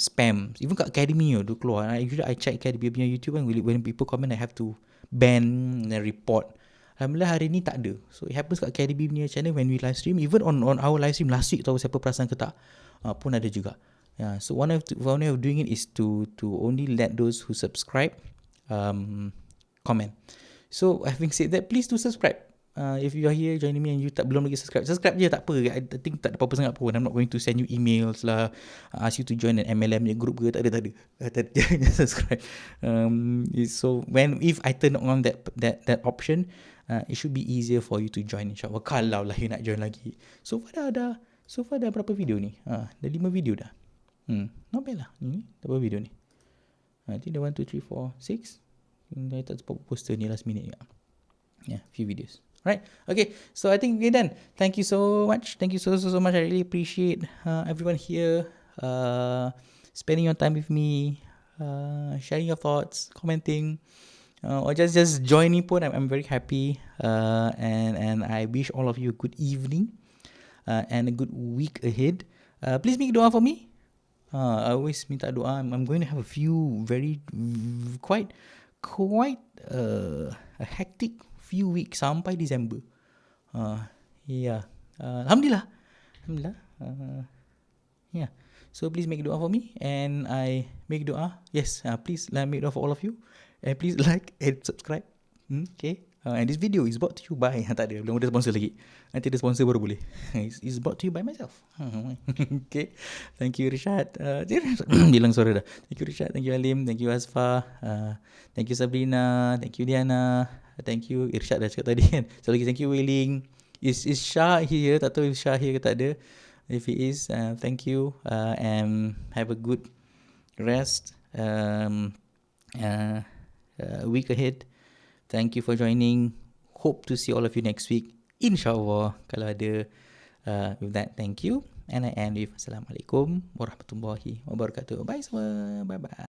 Even kat Academy tu keluar. I check Academy punya YouTube and when people comment, I have to ban and report. Alhamdulillah hari ni tak ada. So it happens kat Academy punya channel when we live stream. Even on our live stream last week, tahu siapa perasan ke tak, pun ada juga. Yeah, so one way of doing it is to only let those who subscribe comment. So having said that, please do subscribe. If you are here joining me and you belum lagi subscribe je, tak apa. I think tak ada apa-apa sangat pun. I'm not going to send you emails lah, ask you to join an MLM group ke. Tak ada. Just subscribe. So if I turn on that option, it should be easier for you to join, insyaAllah. Kalau lah you nak join lagi. So far dah berapa video ni? Dah 5 video dah. Not bad lah. Berapa video ni? I think dah 1, 2, 3, 4, 6. I tak sempat poster ni last minute juga. Yeah, few videos. Right. Okay. So I think we're done. Thank you so much. Thank you so much. I really appreciate everyone here spending your time with me, sharing your thoughts, commenting, or just joining pun. I'm very happy. And I wish all of you a good evening and a good week ahead. Please make dua for me. I always minta doa. I'm going to have a few quite a hectic few weeks sampai December. Alhamdulillah. Yeah. So please make dua for me, and I make dua. Yes, please make dua for all of you, and please like and subscribe. Okay. And this video is brought to you by tak ada, belum ada sponsor lagi. Nanti ada sponsor baru boleh. It's brought to you by myself. Okay. Thank you Rishad. Hilang suara dah. Thank you Rishad. Thank you Alim. Thank you Asfa. Thank you Sabrina. Thank you Diana. Thank you Irshad dah cakap tadi kan. So lagi thank you Wailing. Is Shah here? Tak tahu if Shah here ke tak ada. If he is, thank you. And have a good rest. Week ahead. Thank you for joining. Hope to see all of you next week. InsyaAllah. Kalau ada. With that, thank you. And I end with Assalamualaikum warahmatullahi wabarakatuh. Bye semua. Bye-bye.